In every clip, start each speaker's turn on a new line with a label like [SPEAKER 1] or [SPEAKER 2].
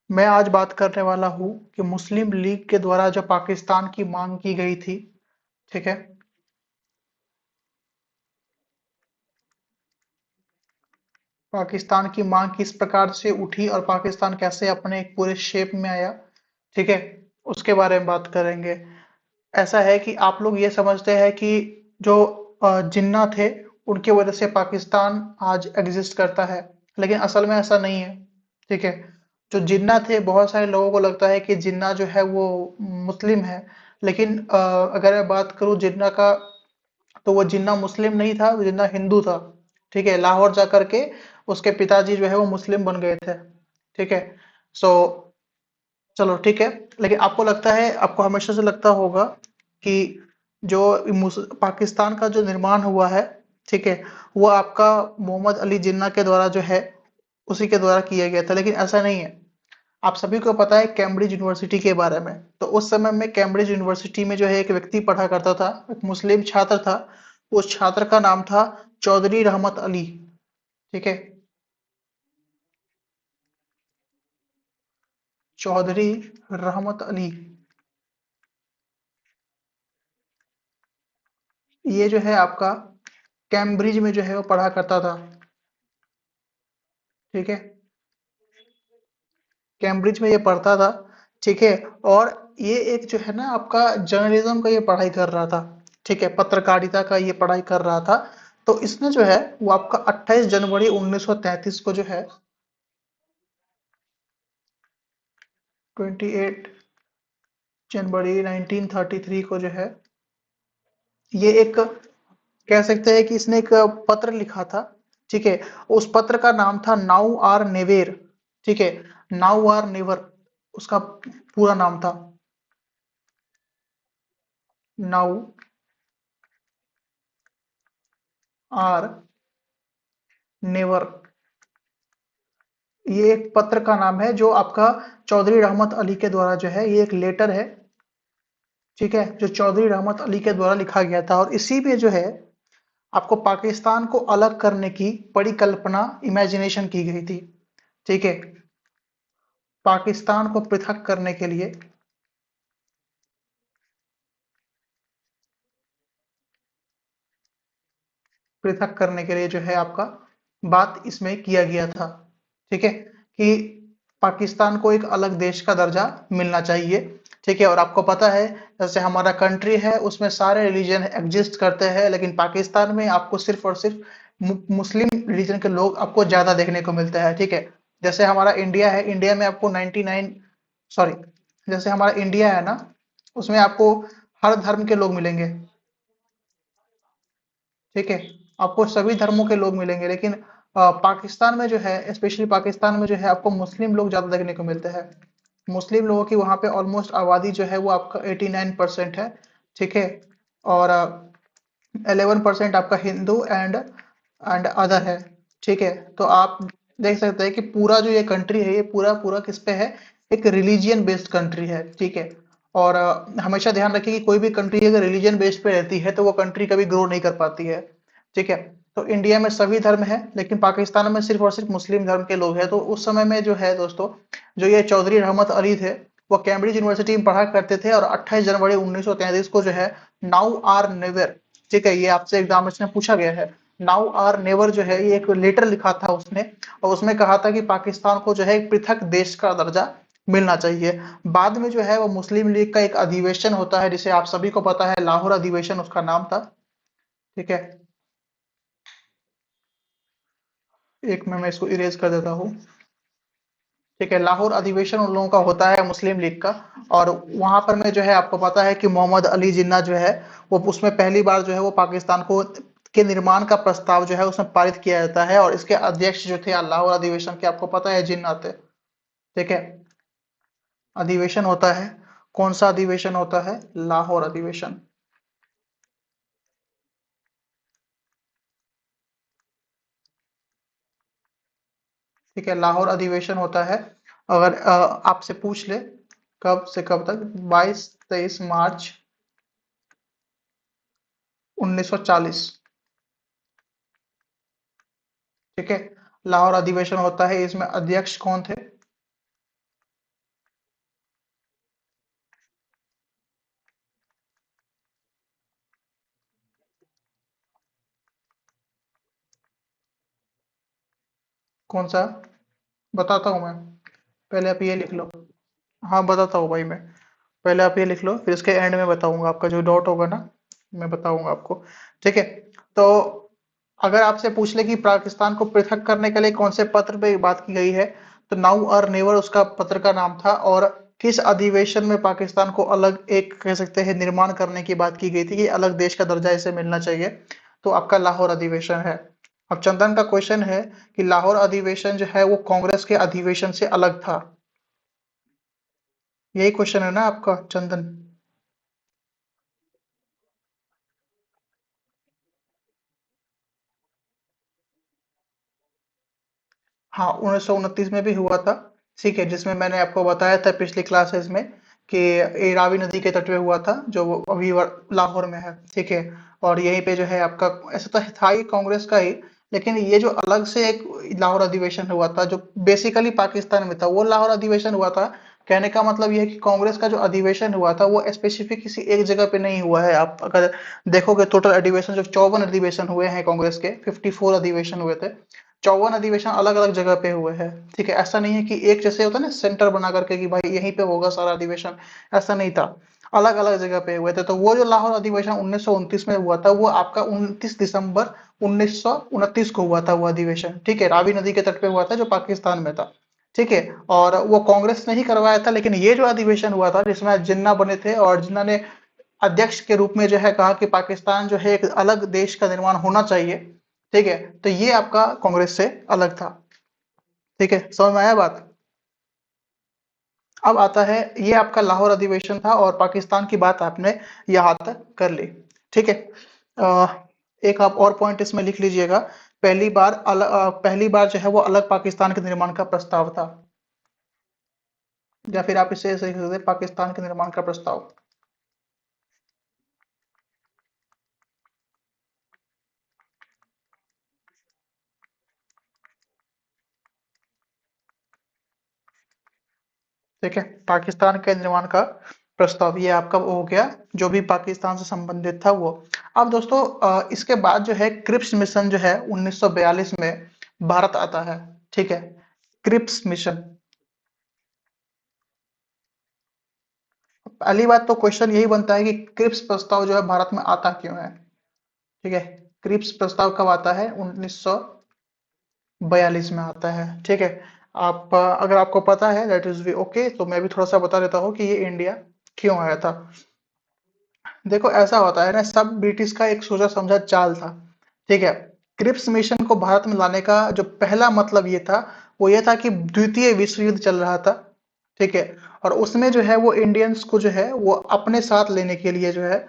[SPEAKER 1] मैं आज बात करने वाला हूँ कि मुस्लिम लीग के द्वारा जो पाकिस्तान की मांग की गई थी। ठीक है। पाकिस्तान की मांग किस प्रकार से उठी और पाकिस्तान कैसे अपने एक पूरे शेप में आया। ठीक है। उसके बारे में बात करेंगे। ऐसा है कि आप लोग ये समझते हैं कि जो जिन्ना थे उनकी वजह से पाकिस्तान आज एग्जिस्ट करता है, लेकिन असल में ऐसा नहीं है। ठीक है। जो जिन्ना थे, बहुत सारे लोगों को लगता है कि जिन्ना जो है वो मुस्लिम है, लेकिन अगर मैं बात करूं जिन्ना का, तो वो जिन्ना मुस्लिम नहीं था, वो जिन्ना हिंदू था। ठीक है। लाहौर जा करके उसके पिताजी जो है वो मुस्लिम बन गए थे। ठीक है। सो चलो ठीक है। लेकिन आपको लगता है, आपको हमेशा से लगता होगा कि जो पाकिस्तान का जो निर्माण हुआ है, ठीक है, वो आपका मोहम्मद अली जिन्ना के द्वारा जो है उसी के द्वारा किया गया था, लेकिन ऐसा नहीं है। आप सभी को पता है कैम्ब्रिज यूनिवर्सिटी के बारे में। तो उस समय में कैम्ब्रिज यूनिवर्सिटी में जो है एक व्यक्ति पढ़ा करता था, एक मुस्लिम छात्र था। उस छात्र का नाम था चौधरी रहमत अली। ठीक है। चौधरी रहमत अली। ये जो है आपका कैम्ब्रिज में जो है वो पढ़ा करता था। ठीक है। कैम्ब्रिज में ये पढ़ता था। ठीक है। और ये एक जो है ना आपका जर्नलिज्म का ये पढ़ाई कर रहा था। ठीक है, पत्रकारिता का ये पढ़ाई कर रहा था। तो इसने जो है वो आपका 28 जनवरी 1933 को जो है, 28 जनवरी 1933 को जो है, ये एक, कह सकते हैं कि इसने एक पत्र लिखा था। ठीक है। उस पत्र का नाम था नाउ आर नेवेर। ठीक है। नाउ आर नेवर उसका पूरा नाम था। नाउ आर नेवर, ये एक पत्र का नाम है जो आपका चौधरी रहमत अली के द्वारा जो है, ये एक लेटर है। ठीक है, जो चौधरी रहमत अली के द्वारा लिखा गया था, और इसी पे जो है आपको पाकिस्तान को अलग करने की परिकल्पना, इमेजिनेशन की गई थी। ठीक है। पाकिस्तान को पृथक करने के लिए, पृथक करने के लिए जो है आपका बात इसमें किया गया था। ठीक है, कि पाकिस्तान को एक अलग देश का दर्जा मिलना चाहिए। ठीक है। और आपको पता है, जैसे हमारा कंट्री है उसमें सारे रिलीजन एग्जिस्ट करते हैं, लेकिन पाकिस्तान में आपको सिर्फ और सिर्फ मुस्लिम रिलीजन के लोग आपको ज्यादा देखने को मिलते हैं। ठीक है। जैसे हमारा इंडिया है, इंडिया में आपको 99, सॉरी, जैसे हमारा इंडिया है ना, उसमें आपको हर धर्म के लोग मिलेंगे। ठीक है। आपको सभी धर्मों के लोग मिलेंगे, लेकिन पाकिस्तान में जो है, स्पेशली पाकिस्तान में जो है आपको मुस्लिम लोग ज्यादा देखने को मिलते हैं। मुस्लिम लोगों की वहां पे ऑलमोस्ट आबादी जो है वो आपका 89% है। ठीक है। और 11% आपका हिंदू एंड अदर है। ठीक है। तो आप देख सकते हैं कि पूरा जो ये कंट्री है, ये पूरा पूरा किस पे है, एक रिलीजियन बेस्ड कंट्री है। ठीक है। और हमेशा ध्यान रखिए कि कोई भी कंट्री अगर रिलीजन बेस्ड पे रहती है तो वो कंट्री कभी ग्रो नहीं कर पाती है। ठीक है। तो इंडिया में सभी धर्म है, लेकिन पाकिस्तान में सिर्फ और सिर्फ मुस्लिम धर्म के लोग हैं। तो उस समय में जो है दोस्तों, जो ये चौधरी रहमत अली थे, वो कैम्ब्रिज यूनिवर्सिटी में पढ़ा करते थे, और 28 जनवरी 1933 को जो है नाउ आर नेवर, ठीक है, ये आपसे एग्जामिनेशन में पूछा गया है। नाउ आर नेवर जो है, ये एक लेटर लिखा था उसने, और उसमें कहा था कि पाकिस्तान को जो है एक पृथक देश का दर्जा मिलना चाहिए। बाद में जो है वो मुस्लिम लीग का एक अधिवेशन होता है, जिसे आप सभी को पता है, लाहौर अधिवेशन उसका नाम था। ठीक है। एक में मैं इसको इरेज कर देता हूँ। ठीक है। लाहौर अधिवेशन उन लोगों का होता है, मुस्लिम लीग का। और वहां पर में जो है आपको पता है कि मोहम्मद अली जिन्ना जो है, वो उसमें पहली बार जो है वो पाकिस्तान को के निर्माण का प्रस्ताव जो है उसमें पारित किया जाता है, और इसके अध्यक्ष जो थे लाहौर अधिवेशन के, आपको पता है, जिन्ना थे। ठीक है। अधिवेशन होता है, कौन सा अधिवेशन होता है? लाहौर अधिवेशन। ठीक है, लाहौर अधिवेशन होता है। अगर आपसे पूछ ले कब से कब तक, 22-23 मार्च 1940। ठीक है। लाहौर अधिवेशन होता है, इसमें अध्यक्ष कौन थे? कौन सा? बताता हूँ मैं। पहले आप ये लिख लो। हाँ बताता हूँ भाई मैं। पहले आप ये लिख लो, फिर इसके एंड में बताऊंगा, आपका जो डाउट होगा ना मैं बताऊंगा आपको। ठीक है। तो अगर आपसे पूछ ले कि पाकिस्तान को पृथक करने के लिए कौन से पत्र पे बात की गई है, तो नाउ और नेवर उसका पत्र का नाम था। और किस अधिवेशन में पाकिस्तान को अलग एक कह सकते हैं निर्माण करने की बात की गई थी कि अलग देश का दर्जा इसे मिलना चाहिए, तो आपका लाहौर अधिवेशन है। अब चंदन का क्वेश्चन है कि लाहौर अधिवेशन जो है वो कांग्रेस के अधिवेशन से अलग था। यही क्वेश्चन है ना आपका चंदन? हाँ 1929 में भी हुआ था। ठीक है, जिसमें मैंने आपको बताया था पिछली क्लासेस में कि ये रावी नदी के तट पे हुआ था, जो वो अभी लाहौर में है। ठीक है। और यहीं पे जो है आपका ऐसा तो था ही कांग्रेस का ही, लेकिन ये जो अलग से एक लाहौर अधिवेशन हुआ था जो बेसिकली पाकिस्तान में था, वो लाहौर अधिवेशन हुआ था। कहने का मतलब ये है कि कांग्रेस का जो अधिवेशन हुआ था वो स्पेसिफिक किसी एक जगह पे नहीं हुआ है। आप अगर देखोगे टोटल अधिवेशन जो 54 अधिवेशन हुए हैं कांग्रेस के, 54 अधिवेशन हुए थे, 54 अधिवेशन अलग अलग जगह पे हुए हैं। ठीक है, ऐसा नहीं है कि एक जैसे होता है ना सेंटर बना करके कि भाई यहीं पे होगा सारा अधिवेशन, ऐसा नहीं था। अलग अलग जगह पे हुए थे। तो वो जो लाहौर अधिवेशन 1929 में हुआ था वो आपका 29 दिसंबर 1929 को हुआ था वो अधिवेशन। ठीक है, रावी नदी के तट पे हुआ था जो पाकिस्तान में था। ठीक है। और वो कांग्रेस ने ही करवाया था, लेकिन ये जो अधिवेशन हुआ था जिसमें जिन्ना बने थे और जिन्ना ने अध्यक्ष के रूप में जो है कहा कि पाकिस्तान जो है एक अलग देश का निर्माण होना चाहिए। ठीक है, तो ये आपका कांग्रेस से अलग था। ठीक है, समझ में आया बात? अब आता है, ये आपका लाहौर अधिवेशन था और पाकिस्तान की बात आपने यहाँ तक कर ली। ठीक है। एक आप और पॉइंट इसमें लिख लीजिएगा। पहली बार जो है वो अलग पाकिस्तान के निर्माण का प्रस्ताव था, या फिर आप इसे ऐसे लिख सकते हैं, पाकिस्तान के निर्माण का प्रस्ताव। ठीक है, पाकिस्तान के निर्माण का प्रस्ताव ये आपका वो हो गया, जो भी पाकिस्तान से संबंधित था वो। अब दोस्तों इसके बाद जो है क्रिप्स मिशन जो है 1942 में भारत आता है। ठीक है, क्रिप्स मिशन। पहली बात तो क्वेश्चन यही बनता है कि क्रिप्स प्रस्ताव जो है भारत में आता क्यों है? ठीक है, क्रिप्स प्रस्ताव कब आता है? 1942 में आता है। ठीक है। अगर आपको पता है दैट इज भी ओके, तो मैं भी थोड़ा सा बता देता हूँ कि ये इंडिया क्यों आया था। देखो ऐसा होता है ना, सब ब्रिटिश का एक सोचा समझा चाल था। ठीक है। क्रिप्स मिशन को भारत में लाने का जो पहला मतलब ये था, वो ये था कि द्वितीय विश्व युद्ध चल रहा था। ठीक है। और उसमें जो है वो इंडियंस को जो है वो अपने साथ लेने के लिए जो है,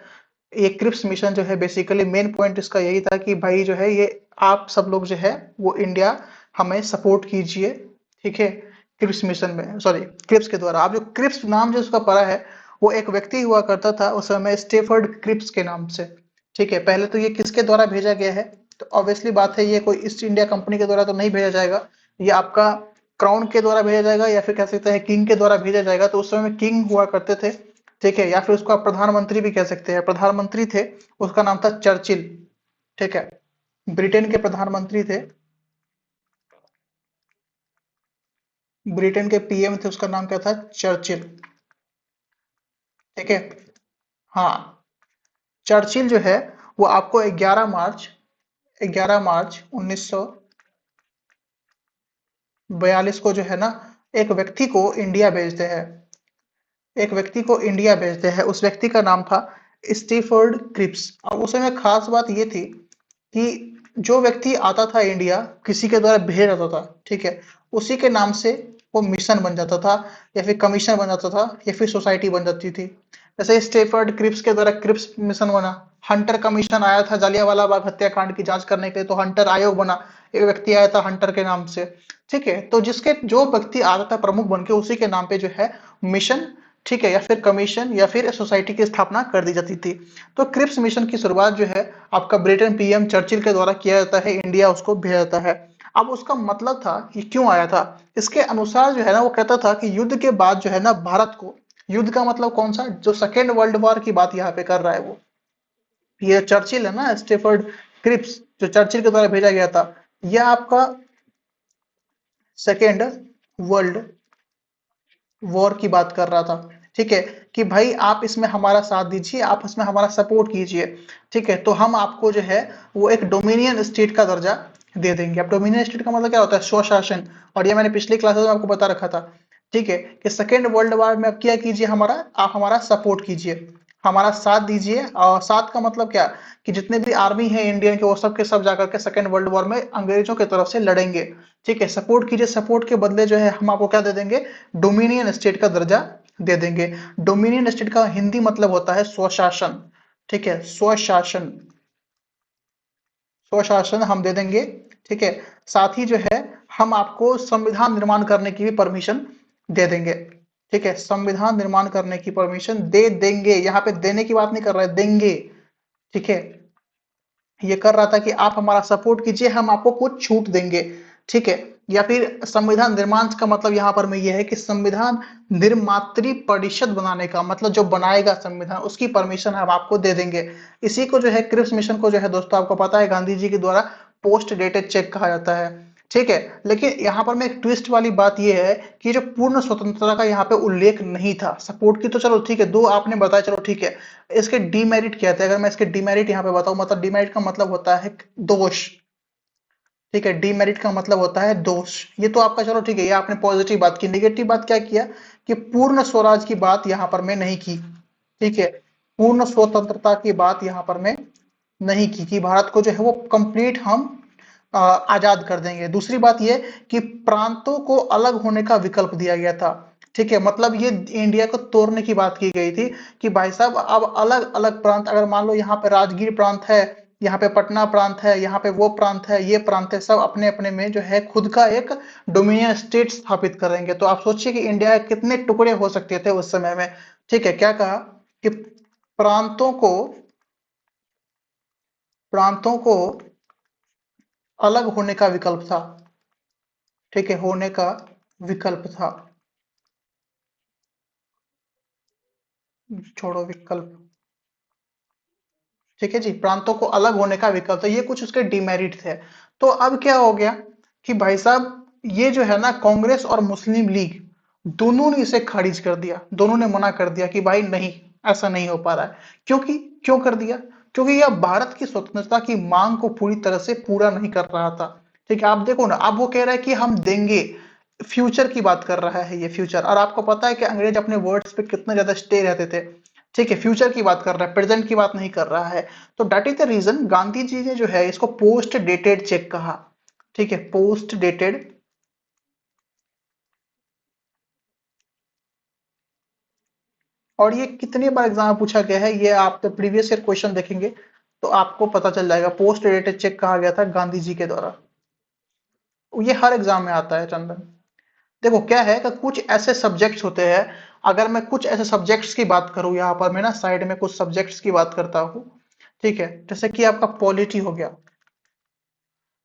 [SPEAKER 1] ये क्रिप्स मिशन जो है बेसिकली मेन पॉइंट इसका यही था कि भाई जो है ये आप सब लोग जो है वो इंडिया हमें सपोर्ट कीजिए। ठीक है। क्रिप्स मिशन में, सॉरी, क्रिप्स के द्वारा। आप जो क्रिप्स नाम जो उसका पड़ा है, वो एक व्यक्ति हुआ करता था उस समय स्टेफर्ड क्रिप्स के नाम से। ठीक है, पहले तो ये किसके द्वारा भेजा गया है? तो ऑब्वियसली बात है ये कोई ईस्ट इंडिया कंपनी के द्वारा तो नहीं भेजा जाएगा। ये आपका क्राउन के द्वारा भेजा जाएगा, या फिर कह सकते हैं किंग के द्वारा भेजा जाएगा। तो उस समय में किंग हुआ करते थे। ठीक है, या फिर उसको आप प्रधानमंत्री भी कह सकते हैं, प्रधानमंत्री थे। उसका नाम था चर्चिल। ठीक है, ब्रिटेन के प्रधानमंत्री थे। ब्रिटेन के पीएम थे, उसका नाम क्या था? चर्चिल। ठीक है। हाँ, चर्चिल जो है वो आपको 11 मार्च 1942 को जो है ना एक व्यक्ति को इंडिया भेजते हैं। एक व्यक्ति को इंडिया भेजते हैं, उस व्यक्ति का नाम था स्टीफर्ड क्रिप्स। अब उस समय खास बात ये थी कि जो व्यक्ति आता था इंडिया, किसी के द्वारा भेजा जाता था। ठीक है, उसी के नाम से वो मिशन बन जाता था, या फिर कमीशन बन जाता था, या फिर सोसाइटी बन जाती थी। जैसे स्टेफर्ड क्रिप्स के द्वारा क्रिप्स मिशन बना। हंटर कमीशन आया था जालियांवाला बाग हत्याकांड की जांच करने के लिए, तो हंटर आयोग बना। एक व्यक्ति आया था हंटर के नाम से। ठीक है, तो जिसके जो व्यक्ति आता था प्रमुख बन के, उसी के नाम पे जो है मिशन, ठीक है, या फिर कमीशन या फिर सोसाइटी की स्थापना कर दी जाती थी। तो क्रिप्स मिशन की शुरुआत जो है आपका ब्रिटेन पीएम चर्चिल के द्वारा किया जाता है, इंडिया उसको भेजा जाता है। अब उसका मतलब था कि क्यों आया था, इसके अनुसार जो है ना वो कहता था कि युद्ध के बाद जो है ना भारत को, युद्ध का मतलब कौन सा, जो सेकेंड वर्ल्ड वॉर की बात यहाँ पे कर रहा है वो, ये चर्चिल है ना, स्टेफर्ड क्रिप्स जो चर्चिल के द्वारा भेजा गया था। यह आपका सेकेंड वर्ल्ड वॉर की बात कर रहा था। ठीक है, कि भाई आप इसमें हमारा साथ दीजिए, आप इसमें हमारा सपोर्ट कीजिए। ठीक है, तो हम आपको जो है वो एक डोमिनियन स्टेट का दर्जा दे देंगे। अब डोमिनियन स्टेट का मतलब क्या होता है? स्वशासन। और ये मैंने पिछली क्लासेस में आपको बता रखा था। ठीक है, कि सेकेंड वर्ल्ड वॉर में अब क्या कीजिए, हमारा आप हमारा सपोर्ट कीजिए, हमारा साथ दीजिए। और साथ का मतलब क्या, कि जितने भी आर्मी है इंडियन के, वो सब के सब जाकर के सेकेंड वर्ल्ड वॉर में अंग्रेजों की तरफ से लड़ेंगे। ठीक है, सपोर्ट कीजिए, सपोर्ट के बदले जो है हम आपको क्या दे देंगे, डोमिनियन स्टेट का दर्जा दे देंगे। डोमिनियन स्टेट का हिंदी मतलब होता है स्वशासन। ठीक है, स्वशासन, स्वशासन हम दे देंगे। ठीक है, साथ ही जो है हम आपको संविधान निर्माण करने की भी परमिशन दे देंगे। ठीक है, संविधान निर्माण करने की परमिशन दे देंगे, यहाँ पे देने की बात नहीं कर रहे, देंगे। ठीक है, ये कर रहा था कि आप हमारा सपोर्ट कीजिए, हम आपको कुछ छूट देंगे। ठीक है, या फिर संविधान निर्माण का मतलब यहाँ पर में यह है कि संविधान निर्मात्री परिषद बनाने का मतलब, जो बनाएगा संविधान उसकी परमिशन हम आपको दे देंगे। इसी को जो है क्रिप्स मिशन को जो है दोस्तों आपको पता है गांधी जी के द्वारा पोस्ट डेटेड चेक कहा जाता है। ठीक है, लेकिन यहाँ पर में एक ट्विस्ट वाली बात यह है कि जो पूर्ण स्वतंत्रता का यहाँ पे उल्लेख नहीं था। सपोर्ट की तो चलो ठीक है, दो आपने बताया, चलो ठीक है। इसके डीमेरिट क्या थे? अगर मैं इसके डीमेरिट यहाँ पे बताऊं, मतलब डीमेरिट का मतलब होता है दोष। ठीक है, डीमेरिट का मतलब होता है दोष। ये तो आपका चलो ठीक है, ये आपने पॉजिटिव बात की। नेगेटिव बात क्या किया, कि पूर्ण स्वराज की बात यहाँ पर मैं नहीं की। ठीक है, पूर्ण स्वतंत्रता की बात यहाँ पर मैं नहीं की, कि भारत को जो है वो कंप्लीट हम आजाद कर देंगे। दूसरी बात ये कि प्रांतों को अलग होने का विकल्प दिया गया था। ठीक है, मतलब ये इंडिया को तोड़ने की बात की गई थी, कि भाई साहब अब अलग अलग प्रांत, अगर मान लो यहाँ पे राजगीर प्रांत है, यहाँ पे पटना प्रांत है, यहाँ पे वो प्रांत है, ये प्रांत है, सब अपने अपने में जो है खुद का एक डोमिनियन स्टेट स्थापित करेंगे। तो आप सोचिए कि इंडिया के कितने टुकड़े हो सकते थे उस समय में। ठीक है, क्या कहा कि प्रांतों को प्रांतों को अलग होने का विकल्प था। ठीक है, होने का विकल्प था, छोड़ो विकल्प। ठीक है जी, प्रांतों को अलग होने का विकल्प था, ये कुछ उसके डिमेरिट थे। तो अब क्या हो गया, कि भाई साहब ये जो है ना, कांग्रेस और मुस्लिम लीग दोनों ने इसे खारिज कर दिया, दोनों ने मना कर दिया कि भाई नहीं, ऐसा नहीं हो पा रहा है। क्योंकि क्यों कर दिया, क्योंकि यह भारत की स्वतंत्रता की मांग को पूरी तरह से पूरा नहीं कर रहा था। ठीक है, आप देखो ना, अब वो कह रहा है कि हम देंगे, फ्यूचर की बात कर रहा है ये, फ्यूचर। और आपको पता है कि अंग्रेज अपने वर्ड्स पे कितना ज्यादा स्टे रहते थे। ठीक है, फ्यूचर की बात कर रहा है, प्रेजेंट की बात नहीं कर रहा है। तो that is the reason Gandhi ji ने जो है इसको पोस्ट डेटेड चेक कहा। ठीक है, पोस्ट डेटेड। और ये कितनी बार एग्जाम में पूछा गया है, ये आप तो प्रीवियस ईयर क्वेश्चन देखेंगे तो आपको पता चल जाएगा। पोस्ट डेटेड चेक कहा गया था गांधी जी के द्वारा। ये हर एग्जाम में आता है चंदन। देखो क्या है कि कुछ ऐसे सब्जेक्ट्स होते हैं, अगर मैं कुछ ऐसे सब्जेक्ट्स की बात करूं, यहाँ पर मैं ना साइड में कुछ सब्जेक्ट्स की बात करता हूँ। ठीक है, जैसे कि आपका पॉलिटी हो गया,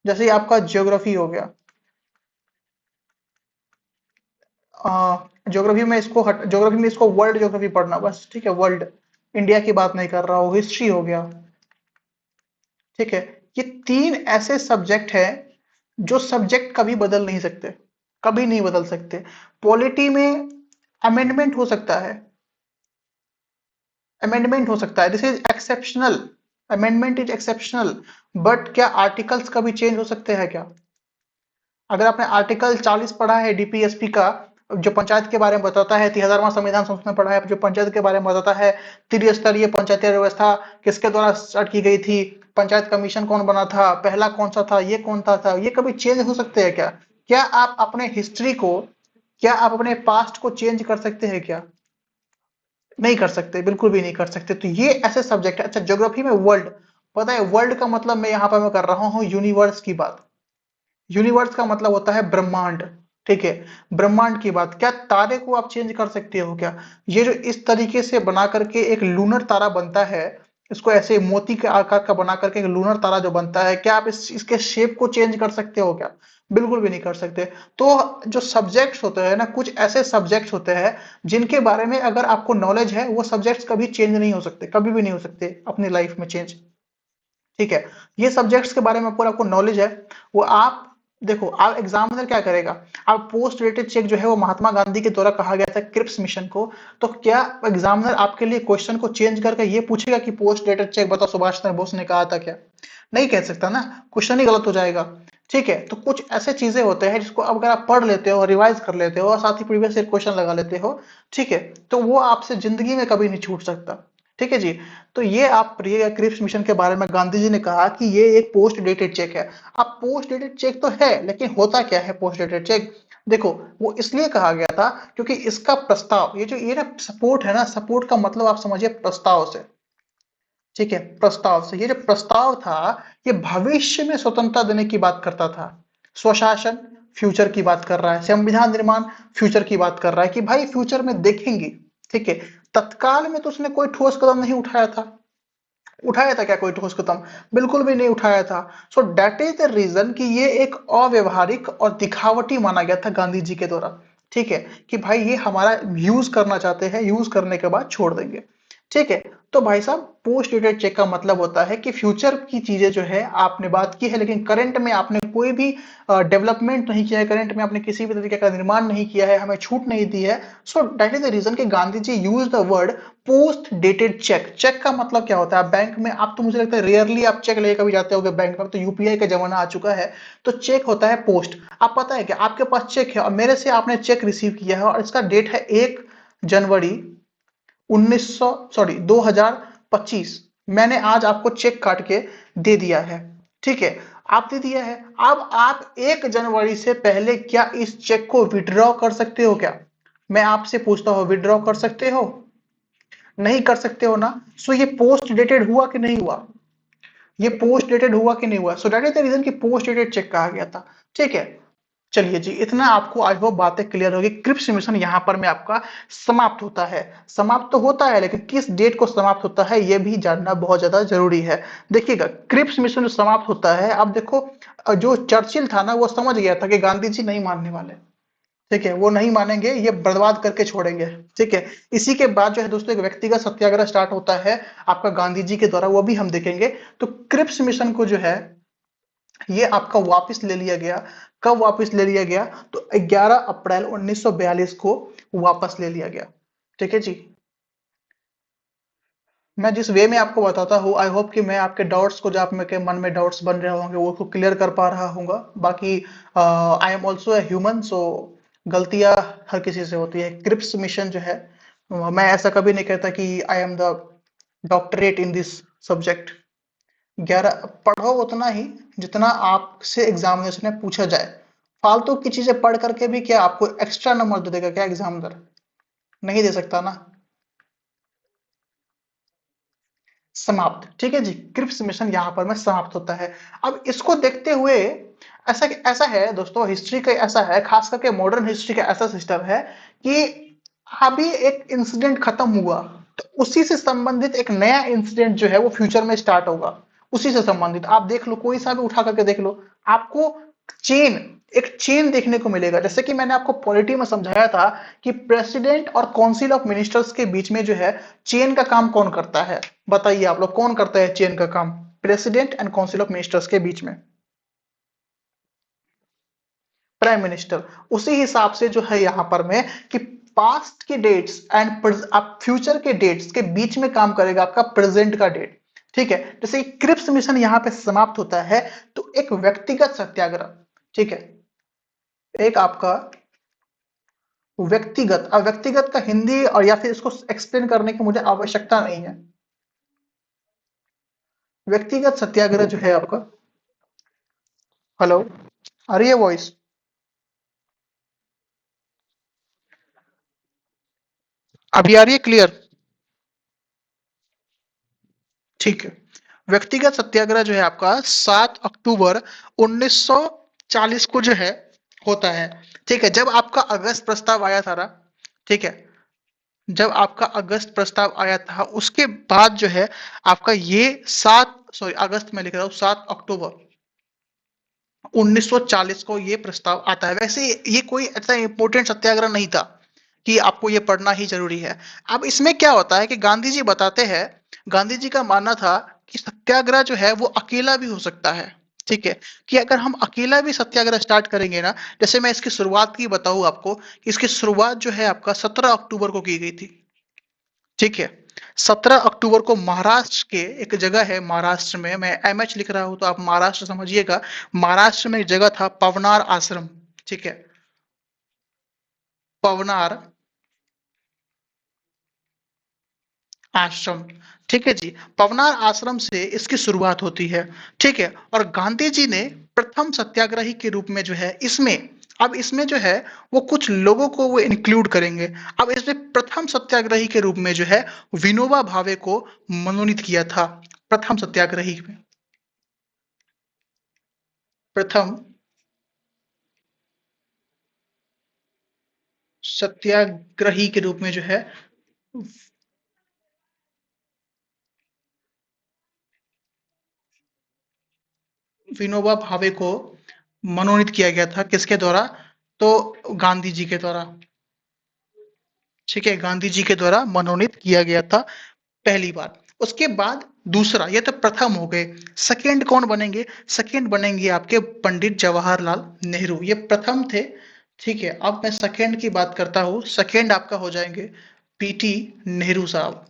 [SPEAKER 1] जैसे ही आपका ज्योग्राफी हो गया। ज्योग्राफी में इसको ज्योग्राफी में इसको वर्ल्ड ज्योग्राफी पढ़ना बस। ठीक है, वर्ल्ड, इंडिया की बात नहीं कर रहा हूँ। हिस्ट्री हो गया। ठीक है, ये तीन ऐसे सब्जेक्ट हैं जो सब्जेक्ट कभी बदल नहीं सकते, कभी नहीं बदल सकते। पॉलिटी में अमेंडमेंट हो सकता है, अमेंडमेंट हो सकता है, this is exceptional, amendment is exceptional. But क्या आर्टिकल्स कभी चेंज हो सकते हैं क्या? अगर आपने आर्टिकल 40 पढ़ा है डीपीएसपी का, जो पंचायत के बारे में बताता है, 30वां संविधान संशोधन पढ़ा है जो पंचायत के बारे में बताता है, त्रिस्तरीय पंचायती व्यवस्था किसके द्वारा स्टार्ट की गई थी, पंचायत कमीशन कौन बना था, पहला कौन सा था, ये कौन था, ये कभी चेंज हो सकते हैं क्या? क्या आप अपने हिस्ट्री को, क्या आप अपने पास्ट को चेंज कर सकते हैं क्या? नहीं कर सकते, बिल्कुल भी नहीं कर सकते। तो ये ऐसे सब्जेक्ट है। अच्छा, ज्योग्राफी में वर्ल्ड, पता है वर्ल्ड का मतलब मैं यहाँ पर मैं कर रहा हूँ यूनिवर्स की बात। यूनिवर्स का मतलब होता है ब्रह्मांड। ठीक है, ब्रह्मांड की बात, क्या तारे को आप चेंज कर सकते हो क्या? ये जो इस तरीके से बना करके एक लूनर तारा बनता है, इसको ऐसे मोती के आकार का बना करके एक लूनर तारा जो बनता है, क्या आप इसके शेप को चेंज कर सकते हो क्या? बिल्कुल भी नहीं कर सकते। तो जो सब्जेक्ट्स होते हैं ना, कुछ ऐसे सब्जेक्ट्स होते हैं जिनके बारे में अगर आपको नॉलेज है, वो सब्जेक्ट्स कभी चेंज नहीं हो सकते, कभी भी नहीं हो सकते अपनी लाइफ में चेंज। ठीक है, ये सब्जेक्ट्स के बारे में पूरा आपको नॉलेज है, वो आप देखो आप एग्जामिनर क्या करेगा, आप पोस्ट डेटेड चेक जो है वो महात्मा गांधी के द्वारा कहा गया था क्रिप्स मिशन को, तो क्या एग्जामिनर आपके लिए क्वेश्चन को चेंज करके ये पूछेगा कि पोस्ट डेटेड चेक बताओ सुभाष चंद्र बोस ने कहा था क्या? नहीं कह सकता ना, क्वेश्चन ही गलत हो जाएगा। ठीक है, तो कुछ ऐसे चीजें होते हैं जिसको अब अगर आप पढ़ लेते हो, रिवाइज कर लेते हो और साथ ही प्रीवियस ईयर क्वेश्चन लगा लेते हो, ठीक है, तो वो आपसे जिंदगी में कभी नहीं छूट सकता। ठीक है जी। तो ये आप पढ़िएगा क्रिप्स मिशन के बारे में, गांधी जी ने कहा कि ये एक पोस्ट डेटेड चेक है। अब पोस्ट डेटेड चेक तो है, लेकिन होता क्या है पोस्ट डेटेड चेक? देखो, वो इसलिए कहा गया था क्योंकि इसका प्रस्ताव, ये ना सपोर्ट है ना, सपोर्ट का मतलब आप समझिए प्रस्ताव से। ठीक है, प्रस्ताव से, ये जो प्रस्ताव था, ये भविष्य में स्वतंत्रता देने की बात करता था। स्वशासन, फ्यूचर की बात कर रहा है। संविधान निर्माण, फ्यूचर की बात कर रहा है कि भाई फ्यूचर में देखेंगे। ठीक है, तत्काल में तो उसने कोई ठोस कदम नहीं उठाया था। उठाया था क्या कोई ठोस कदम? बिल्कुल भी नहीं उठाया था। So that is the reason कि ये एक अव्यवहारिक और दिखावटी माना गया था गांधी जी के द्वारा। ठीक है, कि भाई ये हमारा यूज करना चाहते हैं, यूज करने के बाद छोड़ देंगे। ठीक है, तो भाई साहब पोस्ट डेटेड चेक का मतलब होता है कि फ्यूचर की चीजें जो है आपने बात की है, लेकिन करंट में आपने कोई भी डेवलपमेंट नहीं किया है, करंट में आपने किसी भी तरीके का निर्माण नहीं किया है, हमें छूट नहीं दी है। So that is the reason कि Gandhi ji use the word post dated cheque. Cheque का मतलब क्या होता है? बैंक में आप, तो मुझे लगता है रेयरली आप चेक लेके कभी जाते होगे बैंक में, तो यूपीआई का जमाना आ चुका है। तो चेक होता है पोस्ट। आप पता है कि आपके पास चेक है और मेरे से आपने चेक रिसीव किया है और इसका डेट है 1 जनवरी 1900 सॉरी 2025। मैंने आज आपको चेक काट के दे दिया है। ठीक है, आप दे दिया है। अब आप 1 जनवरी से पहले क्या इस चेक को विड्रॉ कर सकते हो क्या? मैं आपसे पूछता हूं, विड्रॉ कर सकते हो? नहीं कर सकते हो ना। सो ये पोस्ट डेटेड हुआ कि नहीं हुआ? ये पोस्ट डेटेड हुआ कि नहीं हुआ? So that is the reason कि पोस्ट डेटेड चेक कहा गया था। ठीक है, चलिए जी, इतना आपको आई होप बातें क्लियर होगी। क्रिप्स मिशन यहां पर में आपका समाप्त होता है। समाप्त तो होता है, लेकिन किस डेट को समाप्त होता है यह भी जानना बहुत ज्यादा जरूरी है। देखिएगा, क्रिप्स मिशन जो समाप्त होता है, अब देखो, जो चर्चिल था ना वो समझ गया था कि गांधी जी नहीं मानने वाले। ठीक है, वो नहीं मानेंगे, ये बर्बाद करके छोड़ेंगे। ठीक है, इसी के बाद जो है दोस्तों एक व्यक्तिगत सत्याग्रह स्टार्ट होता है आपका गांधी जी के द्वारा, वो भी हम देखेंगे। तो क्रिप्स मिशन को जो है ये आपका वापस ले लिया गया। कब वापस ले लिया गया? तो 11 अप्रैल 1942 को वापस ले लिया गया। ठीक है जी। मैं जिस वे में आपको बताता हूँ, आई होप कि मैं आपके डाउट्स को, जो आप में के मन में डाउट्स बन रहे होंगे, वो को क्लियर कर पा रहा हूँगा। बाकी I am also a human, so गलतियां हर किसी से होती है। क्रिप्स मिशन जो है, मैं ऐसा कभी नहीं कहता कि I am the doctorate in this subject. 11 पढ़ो उतना ही जितना आपसे एग्जामिनेशन में पूछा जाए। फालतू की चीजें पढ़ करके भी क्या आपको एक्स्ट्रा नंबर दे देगा क्या एग्जामिनर? नहीं दे सकता ना। समाप्त। ठीक है जी, क्रिप्स मिशन यहां पर में समाप्त होता है। अब इसको देखते हुए, ऐसा ऐसा है दोस्तों, हिस्ट्री का ऐसा है, खास करके मॉडर्न हिस्ट्री का ऐसा सिस्टम है कि अभी एक इंसिडेंट खत्म हुआ, तो उसी से संबंधित एक नया इंसिडेंट जो है वो फ्यूचर में स्टार्ट होगा। उसी से संबंधित आप देख लो, कोई सा भी उठा करके देख लो, आपको चेन, एक चेन देखने को मिलेगा। जैसे कि मैंने आपको पॉलिटी में समझाया था कि प्रेसिडेंट और काउंसिल ऑफ मिनिस्टर्स के बीच में जो है चेन का काम कौन करता है? बताइए आप लोग, कौन करता है चेन का काम president and council of ministers के बीच में? Prime minister. उसी हिसाब से जो है यहां पर में कि पास्ट के डेट्स एंड आप फ्यूचर के डेट्स के बीच में काम करेगा आपका प्रेजेंट का डेट। ठीक है, जैसे क्रिप्स मिशन यहां पे समाप्त होता है, तो एक व्यक्तिगत सत्याग्रह, ठीक है, एक आपका व्यक्तिगत, अब व्यक्तिगत का हिंदी और या फिर इसको एक्सप्लेन करने की मुझे आवश्यकता नहीं है। व्यक्तिगत सत्याग्रह जो है आपका, हेलो, आ रही है वॉइस? अभी आ रही है क्लियर? ठीक है, व्यक्तिगत सत्याग्रह जो है आपका 7 अक्टूबर 1940 को जो है होता है। ठीक है, जब आपका अगस्त प्रस्ताव आया था ना, ठीक है, जब आपका अगस्त प्रस्ताव आया था उसके बाद जो है आपका ये 7 अगस्त में लिख रहा हूँ, 7 अक्टूबर 1940 को ये प्रस्ताव आता है। वैसे ये कोई ऐसा इंपॉर्टेंट सत्याग्रह नहीं था कि आपको ये पढ़ना ही जरूरी है। अब इसमें क्या होता है कि गांधी जी बताते हैं, गांधी जी का मानना था कि सत्याग्रह जो है वो अकेला भी हो सकता है। ठीक है, कि अगर हम अकेला भी सत्याग्रह स्टार्ट करेंगे ना, जैसे मैं इसकी शुरुआत की बताऊं आपको, कि इसकी शुरुआत जो है आपका 17 अक्टूबर को की गई थी। ठीक है, 17 अक्टूबर को महाराष्ट्र के एक जगह है, महाराष्ट्र में मैं एमएच लिख रहा हूं तो आप महाराष्ट्र समझिएगा। महाराष्ट्र में एक जगह था पवनार आश्रम। ठीक है, पवनार आश्रम। ठीक है जी, पवनार आश्रम से इसकी शुरुआत होती है। ठीक है, और गांधी जी ने प्रथम सत्याग्रही के रूप में जो है इसमें, अब इसमें जो है वो कुछ लोगों को वो इंक्लूड करेंगे। अब इसमें प्रथम सत्याग्रही के रूप में जो है विनोबा भावे को मनोनीत किया था, प्रथम सत्याग्रही में। प्रथम सत्याग्रही के रूप में जो है विनोबा भावे को मनोनीत किया गया था, किसके द्वारा? तो गांधी जी के द्वारा। ठीक है, गांधी जी के द्वारा मनोनीत किया गया था, पहली बात। उसके बाद दूसरा, ये तो प्रथम हो गए। सेकंड कौन बनेंगे? सेकंड बनेंगे आपके पंडित जवाहरलाल नेहरू, ये प्रथम थे। ठीक है, अब मैं सेकंड की बात करता हूँ। सेकंड आपका हो जाएंगे पीटी नेहरू साहब,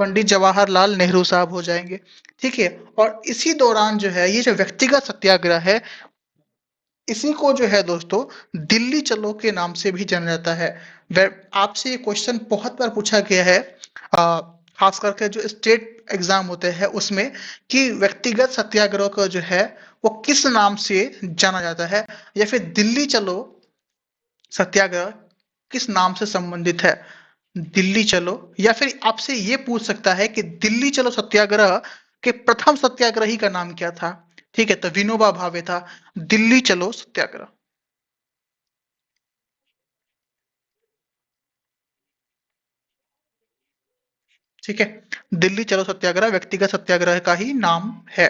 [SPEAKER 1] पंडित जवाहरलाल नेहरू साहब हो जाएंगे। ठीक है, और इसी दौरान जो है ये जो व्यक्तिगत सत्याग्रह है, इसी को जो है दोस्तों दिल्ली चलो के नाम से भी जाना जाता है। आपसे ये क्वेश्चन बहुत बार पूछा गया है, खास करके जो स्टेट एग्जाम होते हैं उसमें, कि व्यक्तिगत सत्याग्रह का जो है वो किस नाम से जाना जाता है, या फिर दिल्ली चलो सत्याग्रह किस नाम से संबंधित है। दिल्ली चलो, या फिर आपसे ये पूछ सकता है कि दिल्ली चलो सत्याग्रह के प्रथम सत्याग्रही का नाम क्या था। ठीक है, तो विनोबा भावे था। दिल्ली चलो सत्याग्रह। ठीक है, दिल्ली चलो सत्याग्रह व्यक्तिगत सत्याग्रह का ही नाम है।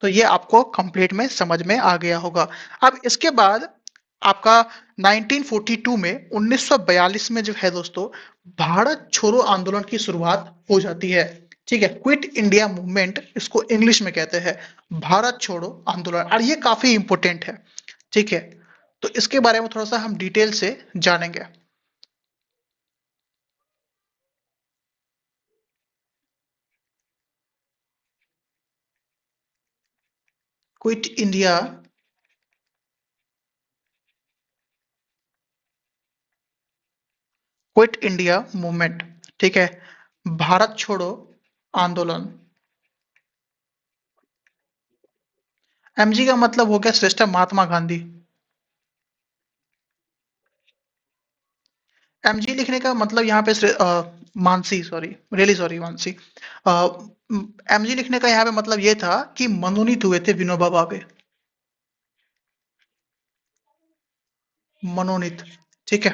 [SPEAKER 1] तो ये आपको कंप्लीट में समझ में आ गया होगा। अब इसके बाद आपका 1942 में 1942 में जो है दोस्तों भारत छोड़ो आंदोलन की शुरुआत हो जाती है। ठीक है, क्विट इंडिया मूवमेंट इसको इंग्लिश में कहते हैं, भारत छोड़ो आंदोलन, और ये काफी इंपॉर्टेंट है। ठीक है, तो इसके बारे में थोड़ा सा हम डिटेल से जानेंगे। Quit India, quit India movement. ठीक है, भारत छोड़ो आंदोलन। एमजी का मतलब हो गया श्रेष्ठ महात्मा गांधी। एमजी लिखने का मतलब यहाँ पे Mansi, sorry, really sorry Mansi. MG लिखने का यहाँ पे मतलब ये था कि मनोनीत हुए थे विनोबा भावे, मनोनीत। ठीक है,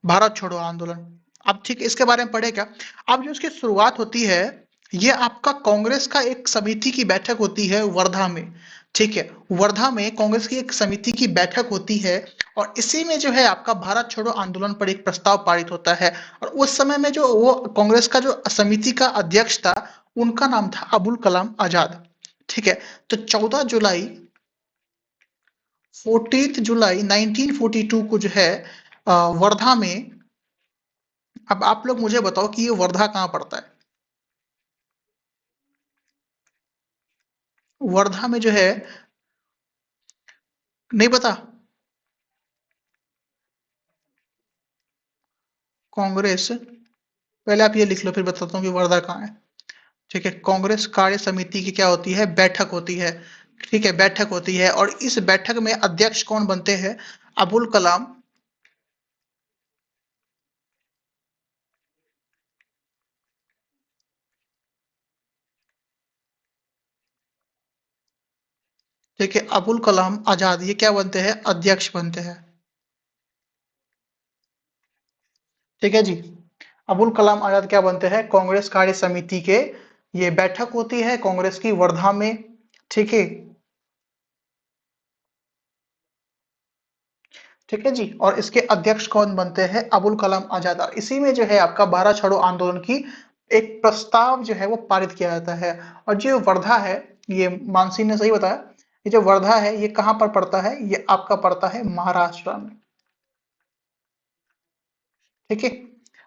[SPEAKER 1] भारत छोड़ो आंदोलन। अब ठीक है, इसके बारे में पढ़े क्या? अब जो इसकी शुरुआत होती है, ये आपका कांग्रेस का एक समिति की बैठक होती है वर्धा में। ठीक है, वर्धा में कांग्रेस की एक समिति की बैठक होती है, और इसी में जो है आपका भारत छोड़ो आंदोलन पर एक प्रस्ताव पारित होता है। और उस समय में जो वो कांग्रेस का जो समिति का अध्यक्ष था, उनका नाम था अबुल कलाम आजाद। ठीक है, तो 14 जुलाई 1942 को जो है वर्धा में, अब आप लोग मुझे बताओ कि ये वर्धा कहाँ पड़ता है? वर्धा में जो है, नहीं पता? कांग्रेस, पहले आप ये लिख लो फिर बताता हूँ कि वर्धा कहाँ है। ठीक है, कांग्रेस कार्य समिति की क्या होती है? बैठक होती है। ठीक है, बैठक होती है, और इस बैठक में अध्यक्ष कौन बनते हैं? अबुल कलाम। ठीक है, अबुल कलाम आजाद ये क्या बनते हैं? अध्यक्ष बनते हैं। ठीक है जी, अबुल कलाम आजाद क्या बनते हैं? कांग्रेस कार्य समिति के, ये बैठक होती है कांग्रेस की वर्धा में। ठीक है, ठीक है जी, और इसके अध्यक्ष कौन बनते हैं? अबुल कलाम आजाद। और इसी में जो है आपका भारत छोड़ो आंदोलन की एक प्रस्ताव जो है वो पारित किया जाता है। और जो वर्धा है, ये मानसी ने सही बताया। ये जो वर्धा है ये कहाँ पर पड़ता है? ये आपका पड़ता है महाराष्ट्र में। ठीक है,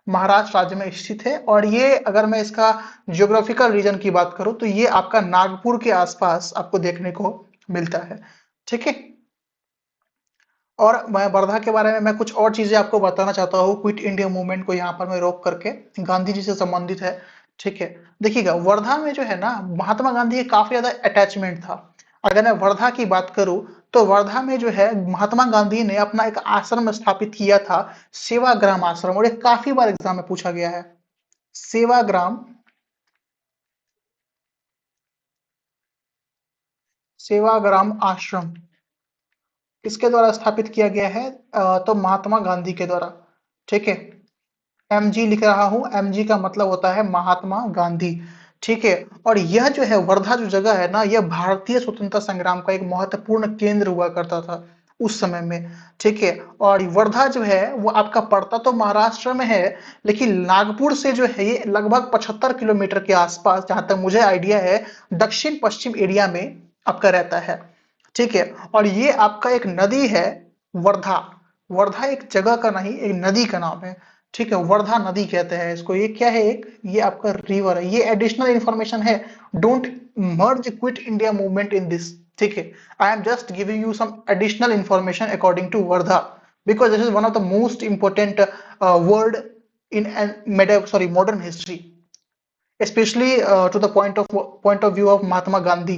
[SPEAKER 1] महाराष्ट्र राज्य में स्थित है। और ये अगर मैं इसका जियोग्राफिकल रीजन की बात करूं तो ये आपका नागपुर के आसपास आपको देखने को मिलता है। ठीक है, और मैं वर्धा के बारे में मैं कुछ और चीजें आपको बताना चाहता हूँ क्विट इंडिया मूवमेंट को यहाँ पर मैं रोक करके, गांधी जी से संबंधित है। ठीक है, देखिएगा वर्धा में जो है ना महात्मा गांधी के काफी ज्यादा अटैचमेंट था। अगर मैं वर्धा की बात करूं तो वर्धा में जो है महात्मा गांधी ने अपना एक आश्रम स्थापित किया था, सेवाग्राम आश्रम। और ये काफी बार एग्जाम में पूछा गया है, सेवाग्राम, सेवाग्राम आश्रम किसके द्वारा स्थापित किया गया है? तो महात्मा गांधी के द्वारा। ठीक है, एमजी लिख रहा हूं, एमजी का मतलब होता है महात्मा गांधी। ठीक है, और यह जो है वर्धा जो जगह है ना, यह भारतीय स्वतंत्रता संग्राम का एक महत्वपूर्ण केंद्र हुआ करता था उस समय में। ठीक है, और वर्धा जो है वो आपका पड़ता तो महाराष्ट्र में है, लेकिन नागपुर से जो है ये लगभग 75 किलोमीटर के आसपास, जहां तक मुझे आइडिया है, दक्षिण पश्चिम एरिया में आपका रहता है। ठीक है, और ये आपका एक नदी है, वर्धा। वर्धा एक जगह का नहीं, एक नदी का नाम है। ठीक है, वर्धा नदी कहते हैं इसको। ये क्या है? एक ये आपका रिवर है। ये एडिशनल इंफॉर्मेशन है, don't merge quit India movement in this. ठीक है, I am just giving you some additional information according to Wardha, because this is one of the most important word in sorry modern history, specially to the point of view of Mahatma Gandhi.